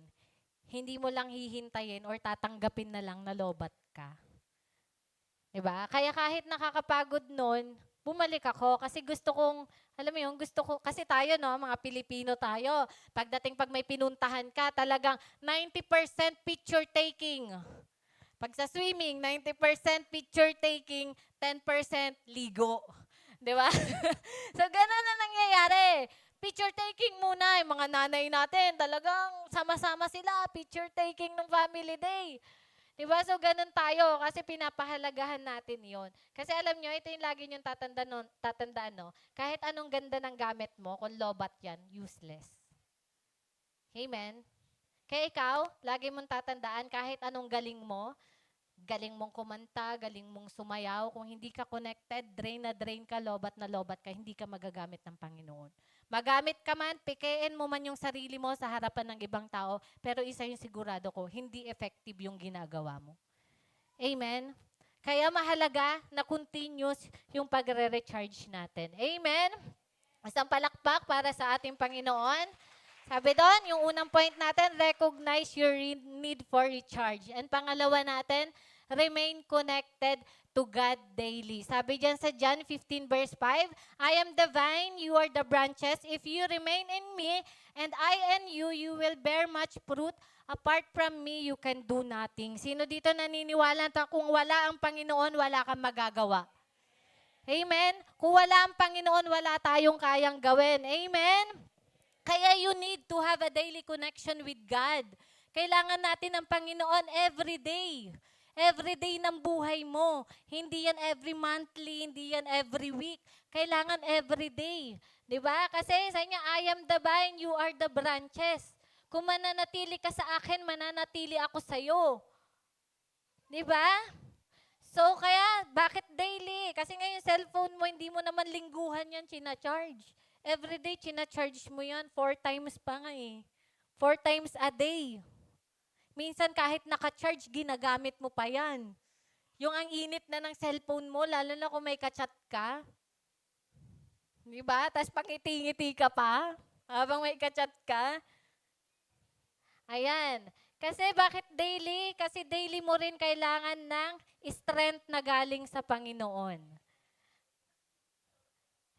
Hindi mo lang hihintayin or tatanggapin na lang na lobat ka. 'Di ba? Kaya kahit nakakapagod nun, bumalik ako kasi gusto kong, alam mo yun, kasi tayo, no, mga Pilipino tayo, pag may pinuntahan ka, talagang 90% picture taking. Pag sa swimming, 90% picture taking, 10% ligo. 'Di ba? So, ganun na nangyayari. Picture taking muna, yung mga nanay natin, talagang sama-sama sila, picture taking ng family day. Diba? So, ganun tayo kasi pinapahalagahan natin yon. Kasi alam nyo, ito yung lagi nyo tatandaan, no? Kahit anong ganda ng gamit mo, kung lobat yan, useless. Amen? Kaya ikaw, lagi mong tatandaan, kahit anong galing mong kumanta, galing mong sumayaw, kung hindi ka connected, drain ka, lobat na lobat ka, hindi ka magagamit ng Panginoon. Magamit ka man, pikein mo man yung sarili mo sa harapan ng ibang tao, pero isa yung sigurado ko, hindi effective yung ginagawa mo. Amen? Kaya mahalaga na continuous yung pagre-recharge natin. Amen? Isang palakpak para sa ating Panginoon. Sabi doon, yung unang point natin, recognize your need for recharge. And pangalawa natin, remain connected to God daily. Sabi diyan sa John 15 verse 5, I am the vine, you are the branches. If you remain in me, and I in you, you will bear much fruit. Apart from me, you can do nothing. Sino dito naniniwala na kung wala ang Panginoon, wala kang magagawa? Amen? Kung wala ang Panginoon, wala tayong kayang gawin. Amen? Kaya you need to have a daily connection with God. Kailangan natin ng Panginoon every day. Every day ng buhay mo. Hindi yan every monthly, hindi yan every week. Kailangan every day. 'Di ba? Kasi sa inyo, I am the vine, you are the branches. Kung mananatili ka sa akin, mananatili ako sa iyo. 'Di ba? So, kaya, bakit daily? Kasi ngayon, cellphone mo, hindi mo naman lingguhan yan, charge. Everyday, charge mo yan. 4 times pa nga 4 times a day. Minsan, kahit naka-charge, ginagamit mo pa yan. Yung ang init na ng cellphone mo, lalo na kung may ka-chat ka. Di ba? Tapos pangiti-ngiti ka pa habang may ka-chat ka. Ayan. Kasi bakit daily? Kasi daily mo rin kailangan ng strength na galing sa Panginoon.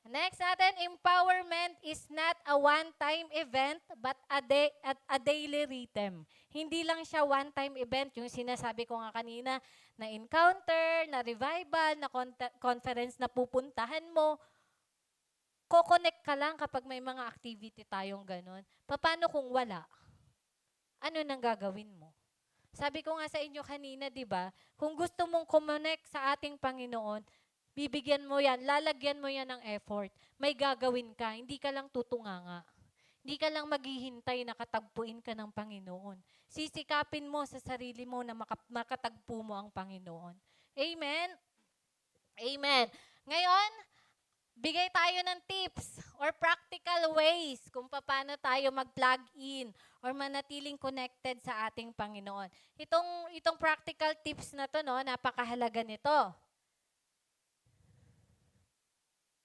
Next natin, empowerment is not a one-time event but a daily rhythm. Hindi lang siya one-time event, yung sinasabi ko nga kanina, na encounter, na revival, na conference na pupuntahan mo. Ko-connect ka lang kapag may mga activity tayong ganun. Paano kung wala? Ano nang gagawin mo? Sabi ko nga sa inyo kanina, di ba? Kung gusto mong connect sa ating Panginoon, bibigyan mo yan, lalagyan mo yan ng effort. May gagawin ka, hindi ka lang tutunganga. Hindi ka lang maghihintay na katagpuin ka ng Panginoon. Sisikapin mo sa sarili mo na makatagpo mo ang Panginoon. Amen? Amen. Ngayon, bigay tayo ng tips or practical ways kung paano tayo mag-plug in or manatiling connected sa ating Panginoon. Itong practical tips na to, no, napakahalaga nito.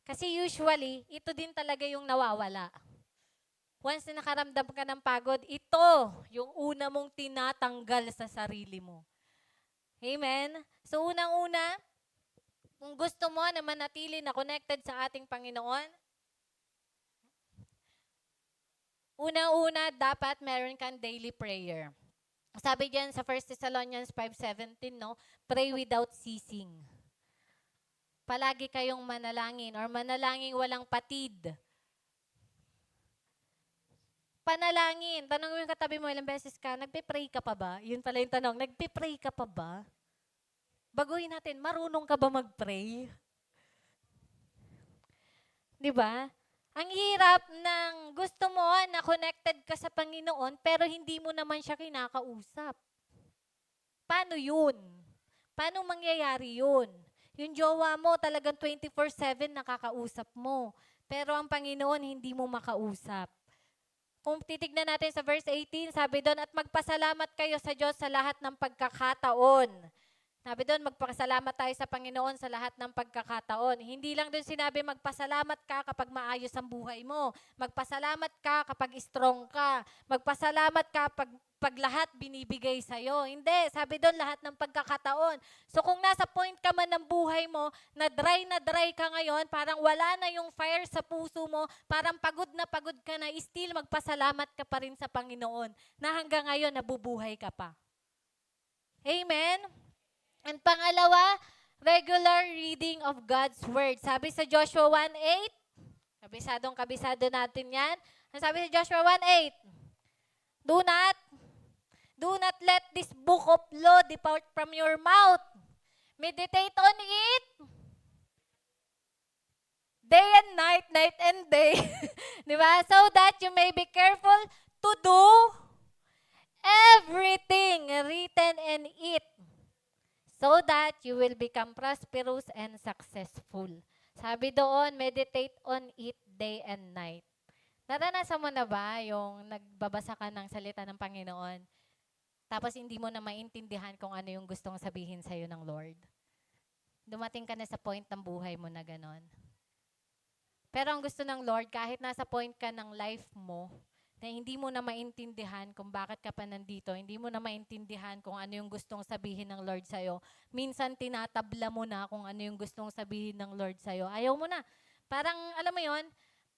Kasi usually, ito din talaga yung nawawala. Once na nakaramdam ka ng pagod, ito yung una mong tinatanggal sa sarili mo. Amen? So unang-una, kung gusto mo na manatili na connected sa ating Panginoon, unang-una, dapat meron kang daily prayer. Sabi diyan sa 1 Thessalonians 5:17, no? Pray without ceasing. Palagi kayong manalangin or manalangin walang patid. Panalangin. Tanong mo yung katabi mo, ilang beses ka, nagpe-pray ka pa ba? Yun pala yung tanong, nagpe-pray ka pa ba? Baguhin natin, marunong ka ba mag-pray? Di ba? Ang hirap ng gusto mo na connected ka sa Panginoon pero hindi mo naman siya kinakausap. Paano yun? Paano mangyayari yun? Yung jowa mo talagang 24/7 nakakausap mo. Pero ang Panginoon hindi mo makausap. Kung titignan natin sa verse 18, sabi doon, at magpasalamat kayo sa Diyos sa lahat ng pagkakataon. Sabi doon, magpasalamat tayo sa Panginoon sa lahat ng pagkakataon. Hindi lang doon sinabi, magpasalamat ka kapag maayos ang buhay mo. Magpasalamat ka kapag strong ka. Magpasalamat ka pag lahat binibigay sa'yo. Hindi, sabi doon, lahat ng pagkakataon. So kung nasa point ka man ng buhay mo, na dry ka ngayon, parang wala na yung fire sa puso mo, parang pagod ka na, still magpasalamat ka pa rin sa Panginoon na hanggang ngayon nabubuhay ka pa. Amen? And pangalawa, regular reading of God's Word. Sabi sa Joshua 1:8, kabisado natin yan. Ang sabi sa Joshua 1:8, Do not let this book of law depart from your mouth. Meditate on it day and night and day. Di ba? So that you may be careful to do everything written in it, so that you will become prosperous and successful. Sabi doon, meditate on it day and night. Naranasan mo na ba yung nagbabasa ka ng salita ng Panginoon, tapos hindi mo na maintindihan kung ano yung gustong sabihin sa'yo ng Lord? Dumating ka na sa point ng buhay mo na ganon. Pero ang gusto ng Lord, kahit nasa point ka ng life mo, na hindi mo na maintindihan kung bakit ka pa nandito, hindi mo na maintindihan kung ano yung gustong sabihin ng Lord sa'yo. Minsan tinatabla mo na kung ano yung gustong sabihin ng Lord sa'yo. Ayaw mo na. Parang, alam mo yon,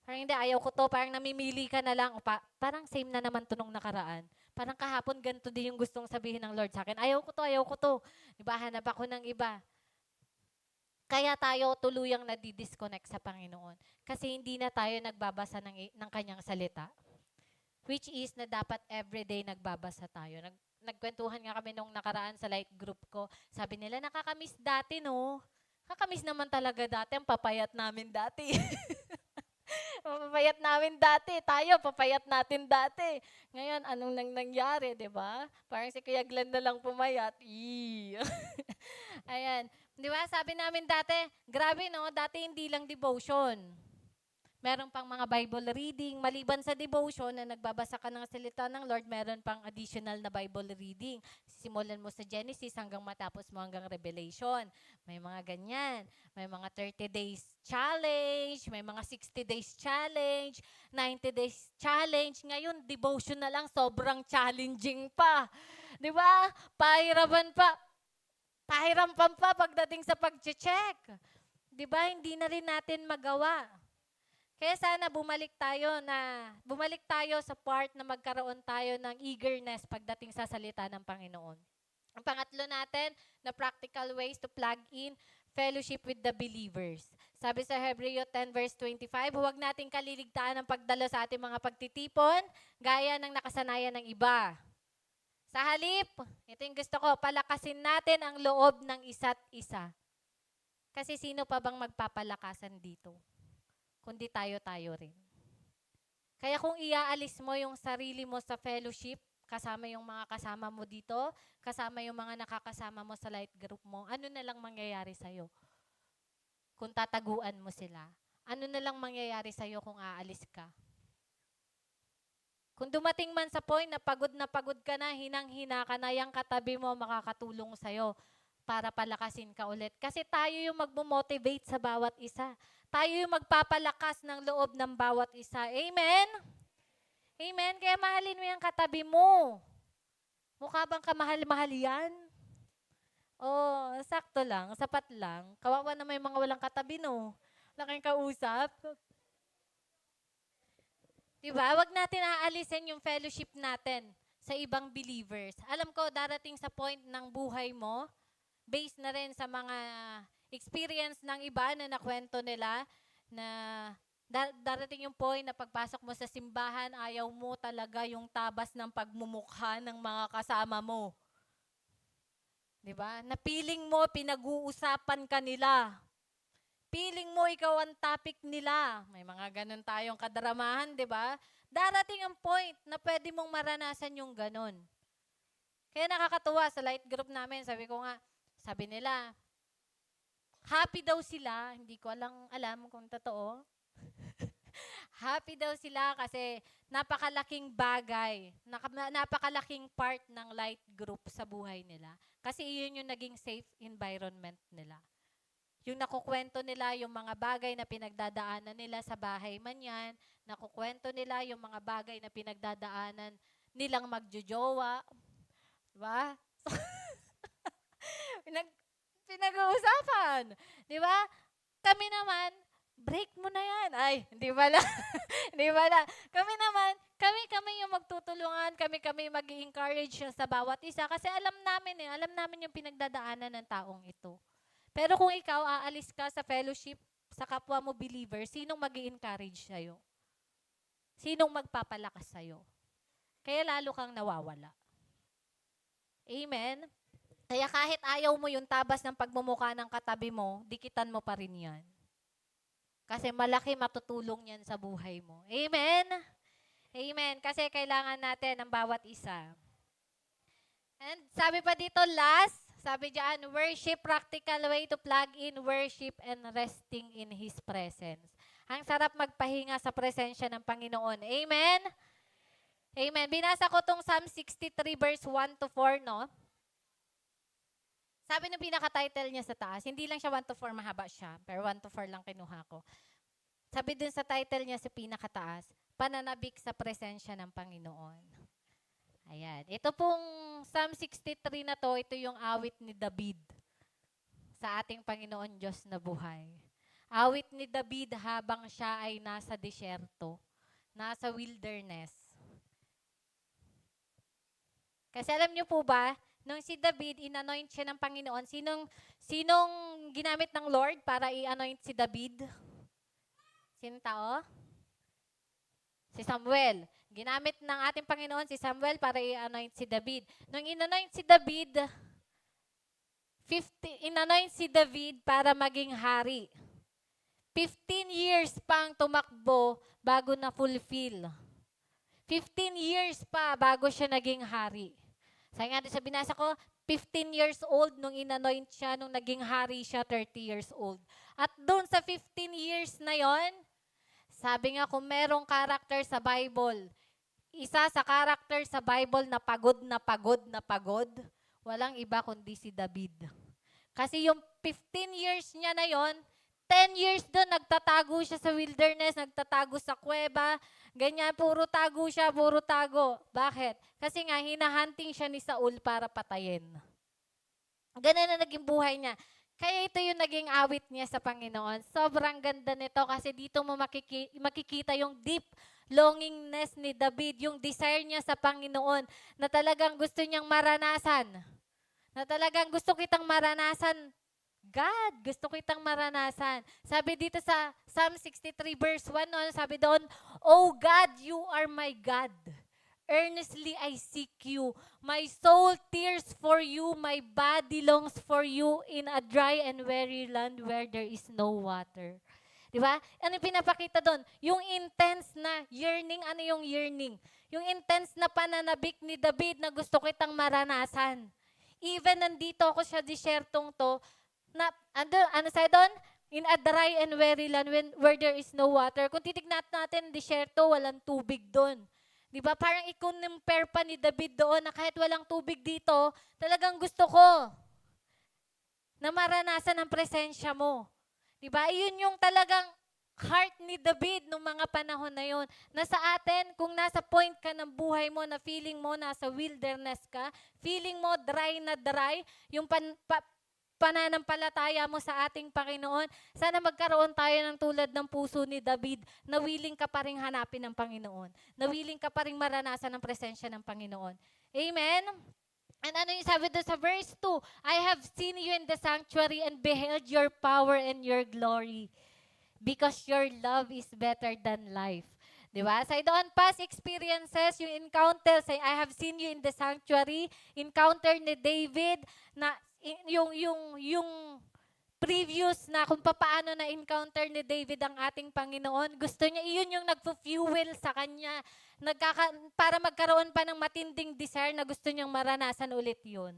parang hindi, ayaw ko to, parang namimili ka na lang. Parang same na naman to nung nakaraan. Parang kahapon ganito din yung gustong sabihin ng Lord sa akin. Ayaw ko to. Diba, hanap ako ng iba. Kaya tayo tuluyang nadidisconnect sa Panginoon. Kasi hindi na tayo nagbabasa ng kanyang salita. Which is na dapat everyday nagbabasa tayo. Nagkwentuhan nga kami nung nakaraan sa light group ko. Sabi nila, nakakamiss dati, no? Kakamiss naman talaga dati. Ang papayat namin dati. Papayat namin dati. Tayo, papayat natin dati. Ngayon, anong nangyari, di ba? Parang si Kuya Glenn na lang pumayat. Ayan. Di ba, sabi namin dati, grabe, no? Dati hindi lang devotion. Meron pang mga Bible reading. Maliban sa devotion na nagbabasa ka ng salita ng Lord, meron pang additional na Bible reading. Simulan mo sa Genesis hanggang matapos mo hanggang Revelation. May mga ganyan. May mga 30 days challenge, may mga 60 days challenge, 90 days challenge. Ngayon, devotion na lang, sobrang challenging pa. Di ba? Pahirapan pa. Pahirapan pa pagdating sa pag-check. Di ba? Hindi na rin natin magawa. Kaya sana bumalik tayo sa part na magkaroon tayo ng eagerness pagdating sa salita ng Panginoon. Ang pangatlo natin, na practical ways to plug in fellowship with the believers. Sabi sa Hebreo 10 verse 25, huwag nating kaliligtaan ang pagdalo sa ating mga pagtitipon, gaya ng nakasanayan ng iba. Sa halip, ito yung gusto ko, palakasin natin ang loob ng isa't isa. Kasi sino pa bang magpapalakasan dito? Kundi tayo-tayo rin. Kaya kung iaalis mo yung sarili mo sa fellowship, kasama yung mga kasama mo dito, kasama yung mga nakakasama mo sa light group mo, ano na lang mangyayari sa'yo? Kung tataguan mo sila, ano na lang mangyayari sa'yo kung aalis ka? Kung dumating man sa point na pagod ka na, hinang-hina ka na, yung katabi mo makakatulong sa'yo para palakasin ka ulit. Kasi tayo yung magmo-motivate sa bawat isa. Tayo yung magpapalakas ng loob ng bawat isa. Amen? Amen? Kaya mahalin mo yung katabi mo. Mukha bang kamahal-mahal yan? Oh, sakto lang, sapat lang. Kawawa na may mga walang katabi, no? Laking kausap. Diba? Huwag natin aalisin yung fellowship natin sa ibang believers. Alam ko, darating sa point ng buhay mo, based na rin sa mga experience ng iba na nakwento nila, na darating yung point na pagpasok mo sa simbahan, ayaw mo talaga yung tabas ng pagmumukha ng mga kasama mo. Diba? Na feeling mo, pinag-uusapan ka nila. Feeling mo, ikaw ang topic nila. May mga ganun tayong kadramahan, di ba? Darating ang point na pwede mong maranasan yung ganun. Kaya nakakatuwa sa light group namin, sabi nila, happy daw sila, hindi ko alam kung totoo. Happy daw sila kasi napakalaking bagay, napakalaking part ng light group sa buhay nila. Kasi iyon yung naging safe environment nila. Yung nakukwento nila yung mga bagay na pinagdadaanan nila sa bahay man yan, nakukwento nila yung mga bagay na pinagdadaanan nilang magjojowa. Diba? Pinag-uusapan. Diba? Kami naman, break mo na yan. Ay, hindi pala. Hindi pala. Kami naman, kami yung magtutulungan, kami mag-i-encourage sa bawat isa kasi alam namin yung pinagdadaanan ng taong ito. Pero kung ikaw aalis ka sa fellowship, sa kapwa mo believer, sinong mag-i-encourage sa'yo? Sinong magpapalakas sa'yo? Kaya lalo kang nawawala. Amen? Kaya kahit ayaw mo yung tabas ng pagmumukha ng katabi mo, dikitan mo pa rin yan. Kasi malaki matutulong yan sa buhay mo. Amen? Amen. Kasi kailangan natin ang bawat isa. And sabi pa dito, sabi diyan, worship, practical way to plug in worship and resting in His presence. Ang sarap magpahinga sa presensya ng Panginoon. Amen? Amen. Binasa ko tong Psalm 63 verse 1 to 4, no? Sabi ng pinaka-title niya sa taas, hindi lang siya 1 to 4, mahaba siya, pero 1 to 4 lang kinuha ko. Sabi dun sa title niya sa pinaka-taas, pananabik sa presensya ng Panginoon. Ayan. Ito pong Psalm 63 na to, ito yung awit ni David sa ating Panginoon Diyos na buhay. Awit ni David habang siya ay nasa disyerto, nasa wilderness. Kasi alam niyo po ba, nung si David, in-anoint siya ng Panginoon, sinong ginamit ng Lord para i-anoint si David? Sinong tao? Si Samuel. Ginamit ng ating Panginoon si Samuel para i-anoint si David. Nung in-anoint si David, in-anoint si David para maging hari. 15 years pang tumakbo bago na fulfill. 15 years pa bago siya naging hari. Sabi nga sa binasa ko, 15 years old nung in-anoint siya, nung naging hari siya, 30 years old. At doon sa 15 years na yon, sabi nga kung merong character sa Bible, isa sa character sa Bible na pagod na pagod na pagod, Walang iba kundi si David. Kasi yung 15 years niya na yon, 10 years doon, nagtatago siya sa wilderness, nagtatago sa kuweba, ganyan, puro tago siya, puro tago. Bakit? Kasi nga, hinahunting siya ni Saul para patayin. Ganun na naging buhay niya. Kaya ito yung naging awit niya sa Panginoon. Sobrang ganda nito kasi dito mo makikita yung deep longingness ni David, yung desire niya sa Panginoon na talagang gusto niyang maranasan. Na talagang gusto kitang maranasan. God, gusto kitang maranasan. Sabi dito sa Psalm 63 verse 1, no, sabi doon, "Oh God, you are my God. Earnestly I seek you. My soul tears for you. My body longs for you in a dry and weary land where there is no water." Di ba? Ano yung pinapakita doon? Yung intense na yearning. Ano yung yearning? Yung intense na pananabik ni David na gusto kitang maranasan. Even nandito ako sa disyertong to, na, ano sa'yo doon? In a dry and weary land where there is no water. Kung titignan natin, disyerto, walang tubig doon. Di ba? Parang i-compare pa ni David doon na kahit walang tubig dito, talagang gusto ko na maranasan ang presensya mo. Di ba? Iyon yung talagang heart ni David nung mga panahon na yon. Na sa atin, kung nasa point ka ng buhay mo na feeling mo nasa wilderness ka, feeling mo dry na dry, yung pananampalataya mo sa ating Panginoon, sana magkaroon tayo ng tulad ng puso ni David na willing ka pa rin hanapin ng Panginoon. Na willing ka pa rin maranasan ang presensya ng Panginoon. Amen? And ano yung sabi doon sa verse 2? "I have seen you in the sanctuary and beheld your power and your glory because your love is better than life." Di ba? Sa doon, past experiences, yung encounter, say, "I have seen you in the sanctuary," encounter ni David, na yung previous na kung paano na-encounter ni David ang ating Panginoon, gusto niya, iyon yung nagpo-fuel sa kanya, para magkaroon pa ng matinding desire na gusto niyang maranasan ulit yun.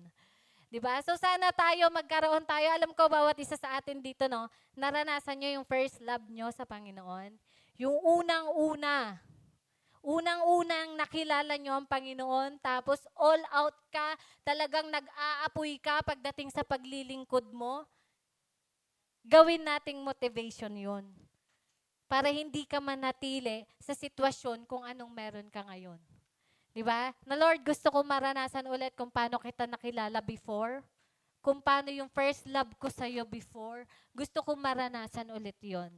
Diba? So sana magkaroon tayo, alam ko bawat isa sa atin dito, no, naranasan niyo yung first love niyo sa Panginoon. Yung unang-unang nakilala nyo ang Panginoon, tapos all out ka, talagang nag-aapoy ka pagdating sa paglilingkod mo, gawin nating motivation yun. Para hindi ka manatili sa sitwasyon kung anong meron ka ngayon. Diba? Na Lord, gusto ko maranasan ulit kung paano kita nakilala before, kung paano yung first love ko sa'yo before. Gusto ko maranasan ulit yon.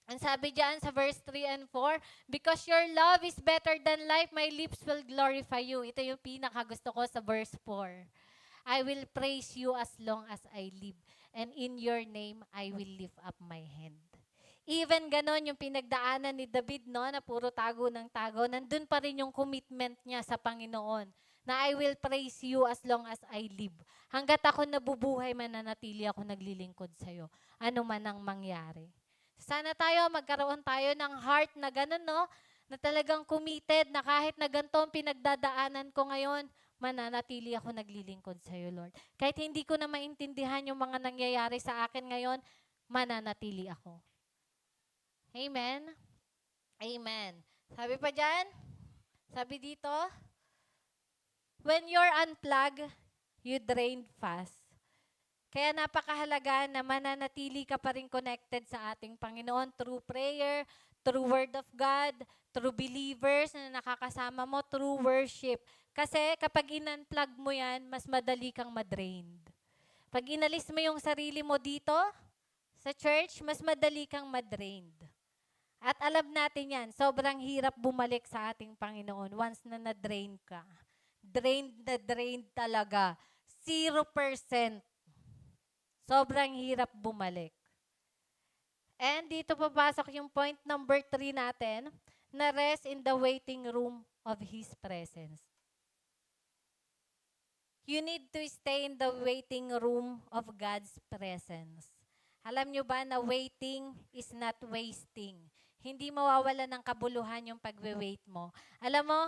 Ang sabi diyan sa verse 3 and 4, "Because your love is better than life, my lips will glorify you." Ito yung pinakagusto ko sa verse 4. "I will praise you as long as I live, and in your name I will lift up my hand." Even ganon yung pinagdaanan ni David, no, na puro tago ng tago, nandun pa rin yung commitment niya sa Panginoon na "I will praise you as long as I live." Hanggat ako nabubuhay, mananatili ako naglilingkod sa'yo. Ano man ang mangyari. Sana magkaroon tayo ng heart na gano'n, no? Na talagang committed, na kahit na ganito ang pinagdadaanan ko ngayon, mananatili ako naglilingkod sa iyo, Lord. Kahit hindi ko na maintindihan yung mga nangyayari sa akin ngayon, mananatili ako. Amen? Amen. Sabi pa dyan, sabi dito, "When you're unplugged, you drain fast." Kaya napakahalaga na mananatili ka pa rin connected sa ating Panginoon through prayer, through Word of God, through believers na nakakasama mo, through worship. Kasi kapag in-unplug mo yan, mas madali kang madrained. Pag inalis mo yung sarili mo dito, sa church, mas madali kang madrained. At alam natin yan, sobrang hirap bumalik sa ating Panginoon once na na-drain ka. Drained talaga. 0%. Sobrang hirap bumalik. And dito papasok yung point number 3 natin, na rest in the waiting room of His presence. You need to stay in the waiting room of God's presence. Alam nyo ba na waiting is not wasting? Hindi mawawala ng kabuluhan yung pagwe-wait mo. Alam mo,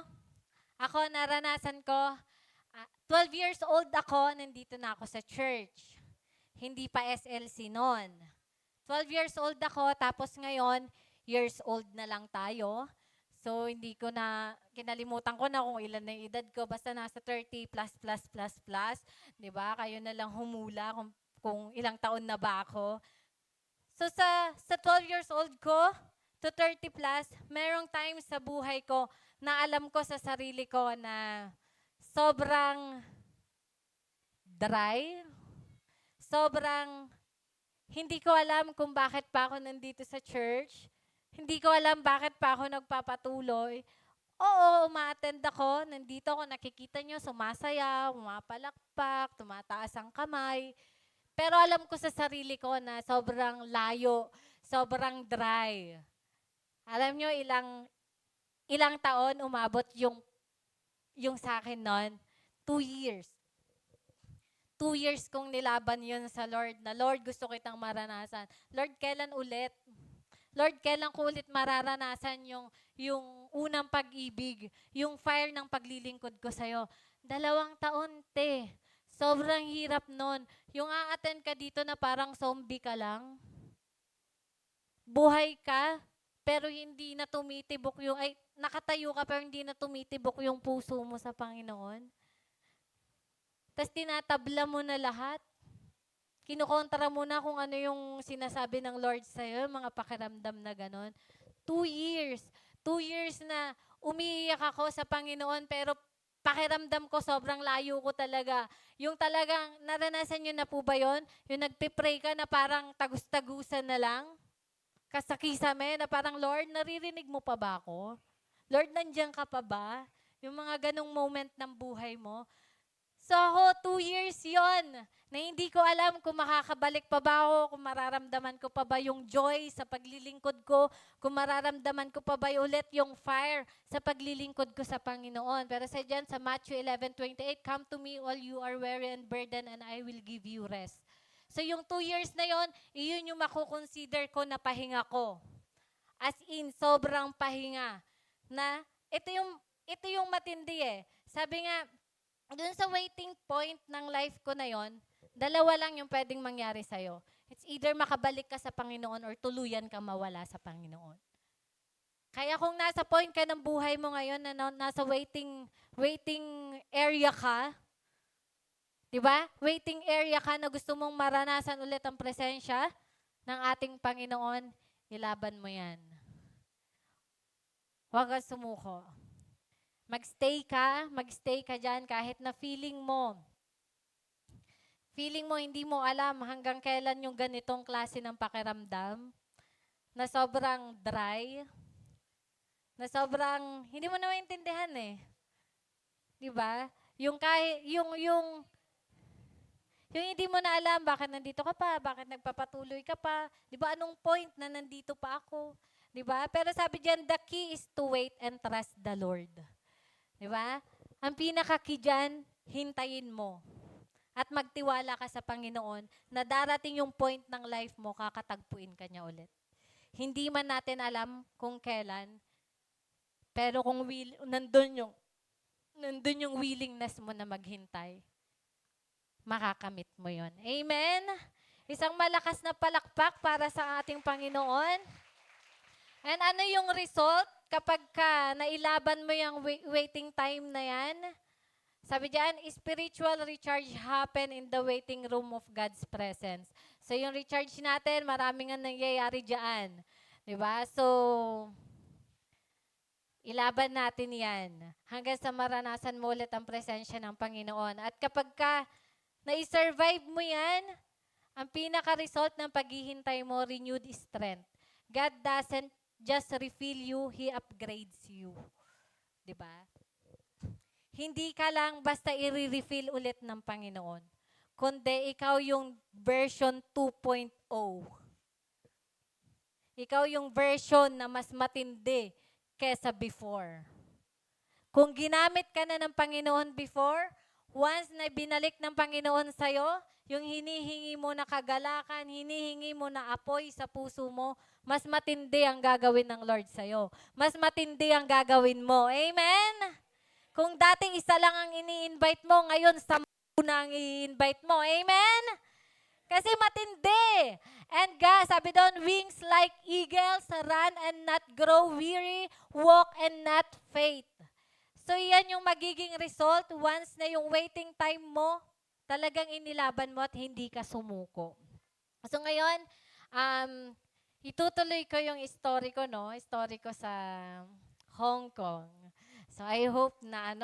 ako naranasan ko, 12 years old ako, nandito na ako sa church. Hindi pa SLC noon. 12 years old ako, tapos ngayon, years old na lang tayo. So, hindi ko na, kinalimutan ko na kung ilan na yung edad ko. Basta nasa 30 plus, plus, plus, plus. 'Di ba? Kayo na lang humula kung ilang taon na ba ako. So, sa 12 years old ko to 30 plus, merong times sa buhay ko na alam ko sa sarili ko na sobrang dry, sobrang hindi ko alam kung bakit pa ako nandito sa church. Hindi ko alam bakit pa ako nagpapatuloy. Oo, uma-attend ako. Nandito ako, nakikita nyo, sumasaya, pumapalakpak, tumataas ang kamay. Pero alam ko sa sarili ko na sobrang layo, sobrang dry. Alam nyo, ilang taon umabot yung sa akin nun? 2 years. 2 years kong nilaban yun sa Lord, na Lord, gusto kitang maranasan. Lord, kailan ulit? Lord, kailan ko ulit mararanasan yung unang pag-ibig, yung fire ng paglilingkod ko sa'yo? 2 taon, te. Sobrang hirap nun. Yung a-attend ka dito na parang zombie ka lang. Buhay ka, pero hindi na tumitibok nakatayo ka pero hindi na tumitibok yung puso mo sa Panginoon. Tapos tinatabla mo na lahat. Kinukontra mo na kung ano yung sinasabi ng Lord sa'yo, mga pakiramdam na gano'n. 2 years. 2 years na umiiyak ako sa Panginoon, pero pakiramdam ko sobrang layo ko talaga. Yung talagang, naranasan nyo na po ba yun? Yung nagpipray ka na parang tagus-tagusan na lang? Kasakisame na parang, Lord, naririnig mo pa ba ako? Lord, nandiyan ka pa ba? Yung mga ganong moment ng buhay mo. So ako, 2 years yon na hindi ko alam kung makakabalik pa ba ako, kung mararamdaman ko pa ba yung joy sa paglilingkod ko, kung mararamdaman ko pa ba ulit yung fire sa paglilingkod ko sa Panginoon. Pero sa dyan, sa Matthew 11:28, "Come to me all you are weary and burdened, and I will give you rest." So yung 2 years na yon, iyon yung makukonsider ko na pahinga ko. As in, sobrang pahinga. Na, ito yung matindi eh. Sabi nga, doon sa waiting point ng life ko na yon, 2 lang yung pwedeng mangyari sa'yo. It's either makabalik ka sa Panginoon or tuluyan ka mawala sa Panginoon. Kaya kung nasa point ka ng buhay mo ngayon na nasa waiting area ka, di ba? Waiting area ka na gusto mong maranasan ulit ang presensya ng ating Panginoon, ilaban mo yan. Huwag kang sumuko. Magstay ka dyan kahit na feeling mo hindi mo alam hanggang kailan yung ganitong klase ng pakiramdam, na sobrang dry, na sobrang hindi mo na maintindihan eh. 'Di ba? Yung hindi mo na alam bakit nandito ka pa, bakit nagpapatuloy ka pa. 'Di ba anong point na nandito pa ako? 'Di ba? Pero sabi diyan, the key is to wait and trust the Lord. 'Di ba? Ang pinaka-key diyan, hintayin mo. At magtiwala ka sa Panginoon na darating yung point ng life mo, kakatagpuin ka niya ulit. Hindi man natin alam kung kailan, pero kung nandun yung willingness mo na maghintay, makakamit mo yon. Amen? Isang malakas na palakpak para sa ating Panginoon. And ano yung result kapag nailaban mo yung waiting time na yan? Sabi diyan, spiritual recharge happen in the waiting room of God's presence. So yung recharge natin, maraming nga nangyayari diyan. 'Di ba? So, ilaban natin yan hanggang sa maranasan mo ulit ang presensya ng Panginoon. At kapag na-survive mo yan, ang pinaka-result ng paghihintay mo, renewed strength. God doesn't just refill you, He upgrades you. 'Di ba? Hindi ka lang basta i-refill ulit ng Panginoon, kundi ikaw yung version 2.0. Ikaw yung version na mas matindi kesa before. Kung ginamit ka na ng Panginoon before, once na binalik ng Panginoon sa'yo, yung hinihingi mo na kagalakan, hinihingi mo na apoy sa puso mo, mas matindi ang gagawin ng Lord sa'yo. Mas matindi ang gagawin mo. Amen? Kung dati isa lang ang ini-invite mo, ngayon 10 na ang i-invite mo. Amen? Kasi matindi. And sabi doon, wings like eagles, run and not grow weary, walk and not faint. So, yan yung magiging result once na yung waiting time mo, talagang inilaban mo at hindi ka sumuko. So, ngayon, um, itutuloy ko yung story ko, no? Story ko sa Hong Kong. So, I hope na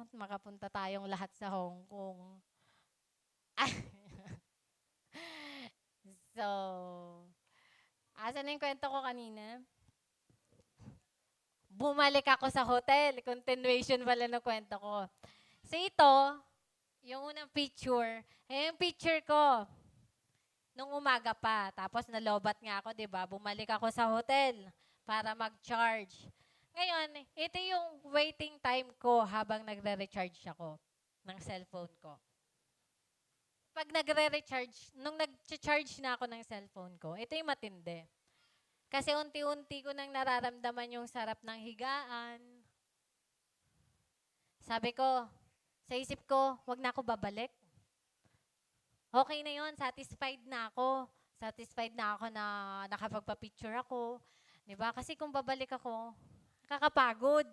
makapunta tayong lahat sa Hong Kong. So, asan na yung kwento ko kanina? Bumalik ako sa hotel. Continuation pala ng kwento ko. So, ito, yung unang picture, yung picture ko, nung umaga pa. Tapos nalobat nga ako, 'di ba? Bumalik ako sa hotel para mag-charge. Ngayon, ito yung waiting time ko habang nagre-recharge ako ng cellphone ko. Pag nagre-recharge, nung nag-charge na ako ng cellphone ko, ito yung matindi. Kasi unti-unti ko nang nararamdaman yung sarap ng higaan. Sabi ko, sa isip ko, wag na ako babalik. Okay na yon, satisfied na ako. Satisfied na ako na nakapagpa-picture ako. 'Di ba? Kasi kung babalik ako, kakapagod.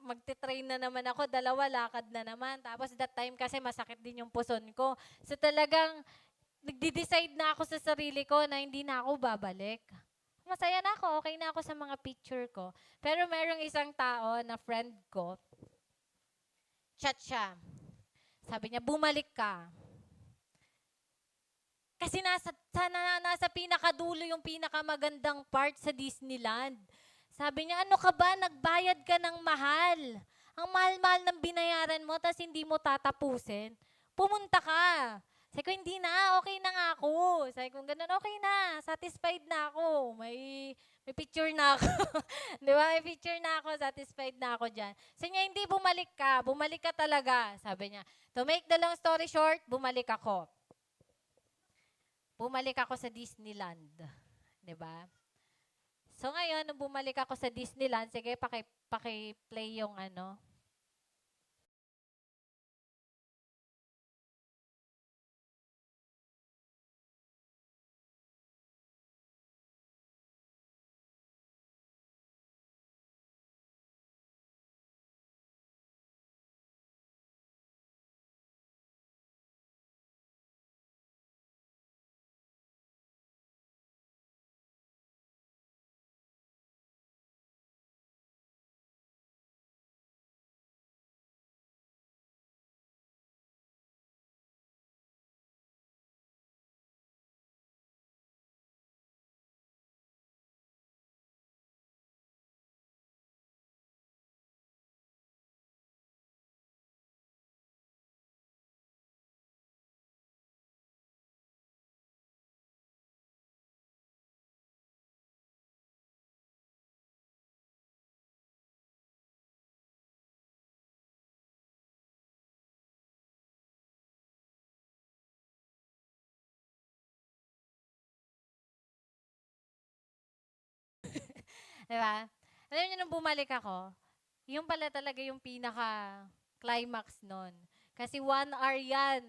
Magte-train na naman ako, dalawa lakad na naman. Tapos that time kasi masakit din yung puson ko. So talagang nagde-decide na ako sa sarili ko na hindi na ako babalik. Masaya na ako, okay na ako sa mga picture ko. Pero merong isang tao na friend ko, chat siya. Sabi niya, bumalik ka. Kasi nasa pinakadulo yung pinakamagandang part sa Disneyland. Sabi niya, ano ka ba? Nagbayad ka ng mahal. Ang mahal-mahal ng binayaran mo, tapos hindi mo tatapusin. Pumunta ka. Sabi ko, hindi na. Okay na nga ako. Sabi ko, ganun, okay na. Satisfied na ako. May picture na ako. Di ba? May picture na ako. Satisfied na ako dyan. Sabi niya, hindi, bumalik ka. Bumalik ka talaga. Sabi niya, to make the long story short, bumalik ako. Bumalik ako sa Disneyland. 'Di ba? So ngayon, nung bumalik ako sa Disneyland, sige, paki-play yung ano. Di ba? Alam niyo, nung bumalik ako, yung pala talaga yung pinaka-climax nun. Kasi 1 hour yan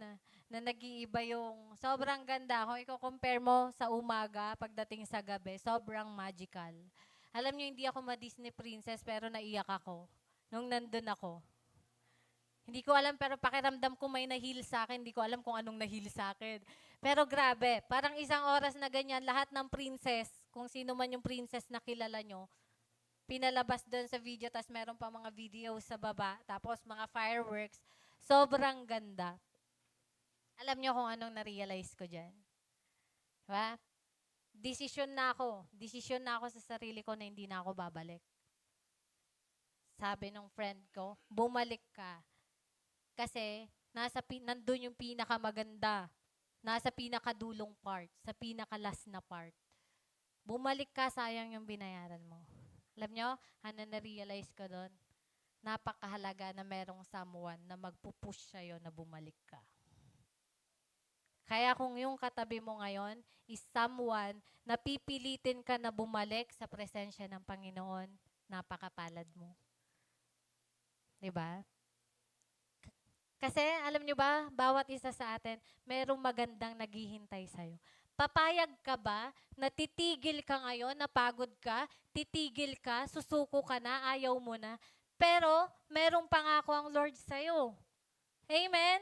na nag-iiba yung sobrang ganda. Kung i-compare mo sa umaga, pagdating sa gabi, sobrang magical. Alam niyo, hindi ako ma-Disney princess pero naiyak ako nung nandun ako. Hindi ko alam, pero pakiramdam ko may nahil sa akin. Hindi ko alam kung anong nahil sa akin. Pero grabe, parang isang oras na ganyan, lahat ng princess, kung sino man yung princess na kilala nyo, pinalabas doon sa video, tapos meron pa mga video sa baba, tapos mga fireworks. Sobrang ganda. Alam nyo kung anong na-realize ko dyan? Diba? Desisyon na ako. Desisyon na ako sa sarili ko na hindi na ako babalik. Sabi nung friend ko, bumalik ka. Kasi nandun yung pinakamaganda. Nasa pinakadulong part, sa pinaka-last na part. Bumalik ka, sayang yung binayaran mo. Alam nyo, ano na-realize ko doon? Napakahalaga na merong someone na magpupush sa'yo na bumalik ka. Kaya kung yung katabi mo ngayon is someone na pipilitin ka na bumalik sa presensya ng Panginoon, napakapalad mo. 'Di ba? Kasi alam nyo ba, bawat isa sa atin, merong magandang naghihintay sa'yo. Papayag ka ba na titigil ka ngayon, napagod ka, titigil ka, susuko ka na, ayaw mo na, pero merong pangako ang Lord sa'yo. Amen?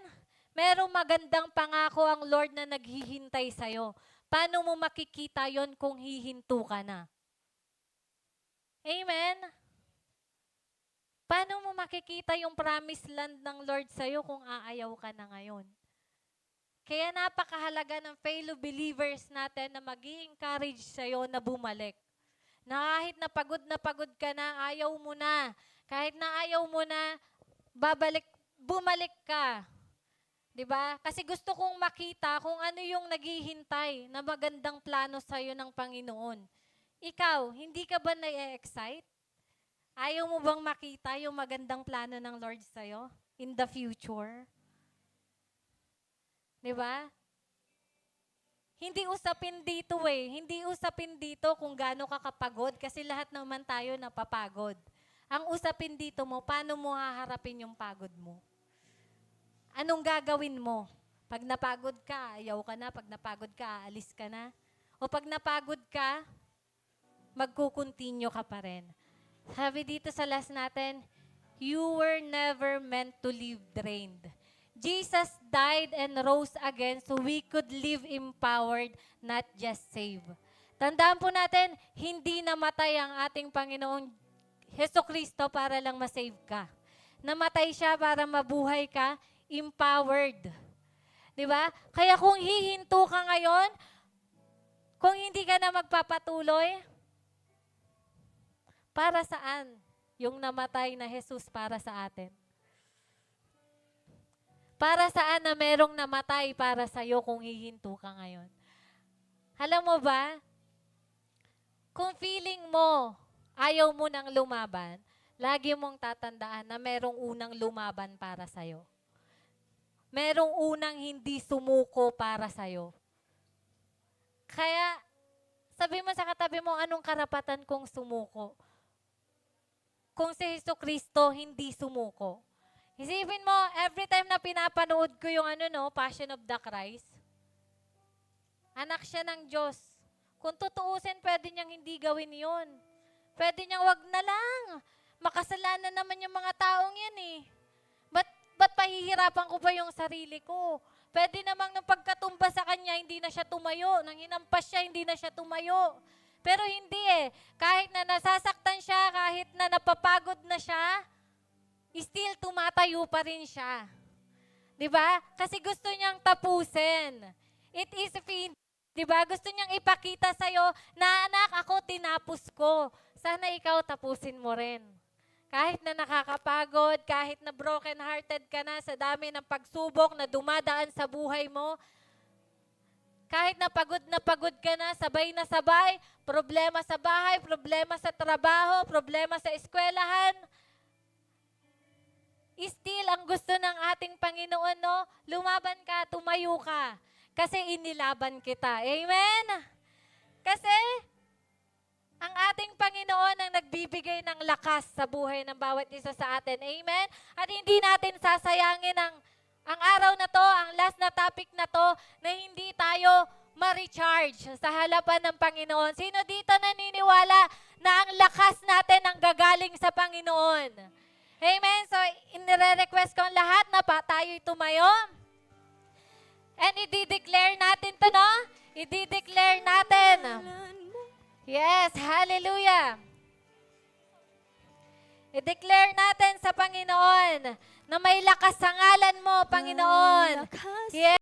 Merong magandang pangako ang Lord na naghihintay sa'yo. Paano mo makikita yon kung hihinto ka na? Amen? Paano mo makikita yung promised land ng Lord sa'yo kung aayaw ka na ngayon? Kaya napakahalaga ng fellow believers natin na mag-i-encourage sa'yo na bumalik. Na kahit na pagod ka na, ayaw mo na. Kahit na ayaw mo na, bumalik ka. 'Di ba? Kasi gusto kong makita kung ano yung naghihintay na magandang plano sa'yo ng Panginoon. Ikaw, hindi ka ba na-excite? Ayaw mo bang makita yung magandang plano ng Lord sa'yo in the future? 'Di ba? Hindi usapin dito Hindi usapin dito kung gaano ka kapagod kasi lahat naman tayo napapagod. Ang usapin dito mo, paano mo haharapin yung pagod mo? Anong gagawin mo? Pag napagod ka, ayaw ka na. Pag napagod ka, aalis ka na. O pag napagod ka, magkukontinue ka pa rin. Sabi dito sa last natin, you were never meant to live drained. Jesus died and rose again so we could live empowered, not just saved. Tandaan po natin, hindi namatay ang ating Panginoong Hesukristo para lang masave ka. Namatay siya para mabuhay ka, empowered. Diba? Kaya kung hihinto ka ngayon, kung hindi ka na magpapatuloy, para saan yung namatay na Jesus para sa atin? Para saan na merong namatay para sa'yo kung hihinto ka ngayon? Alam mo ba, kung feeling mo, ayaw mo nang lumaban, lagi mong tatandaan na merong unang lumaban para sa'yo. Merong unang hindi sumuko para sa'yo. Kaya, sabi mo sa katabi mo, anong karapatan kong sumuko? Kung si Jesucristo hindi sumuko. Isipin mo, every time na pinapanood ko yung Passion of the Christ, anak siya ng Diyos. Kung tutuusin, pwede niyang hindi gawin yun. Pwede niyang wag na lang. Makasalanan naman yung mga taong yan eh. Ba't pahihirapan ko pa yung sarili ko? Pwede namang nung pagkatumba sa kanya, hindi na siya tumayo. Nang hinampas siya, hindi na siya tumayo. Pero hindi eh. Kahit na nasasaktan siya, kahit na napapagod na siya, still tumatayo pa rin siya. 'Di ba? Kasi gusto niyang tapusin. It is fin, 'di ba? Gusto niyang ipakita sa iyo na anak, ako tinapos ko. Sana ikaw tapusin mo rin. Kahit na nakakapagod, kahit na broken-hearted ka na sa dami ng pagsubok na dumadaan sa buhay mo, kahit na pagod ka na sabay, problema sa bahay, problema sa trabaho, problema sa eskwelahan, still, ang gusto ng ating Panginoon, lumaban ka, tumayo ka. Kasi inilaban kita. Amen? Kasi, ang ating Panginoon ang nagbibigay ng lakas sa buhay ng bawat isa sa atin. Amen? At hindi natin sasayangin ang araw na to, ang last na topic na to, na hindi tayo ma-recharge sa harapan ng Panginoon. Sino dito naniniwala na ang lakas natin ang gagaling sa Panginoon? Amen. So, inire-request ko ang lahat na tayo'y tumayo. And i-declare natin to, no? I-declare natin. Yes, hallelujah. I-declare natin sa Panginoon na may lakas sa ngalan mo, Panginoon. Yes.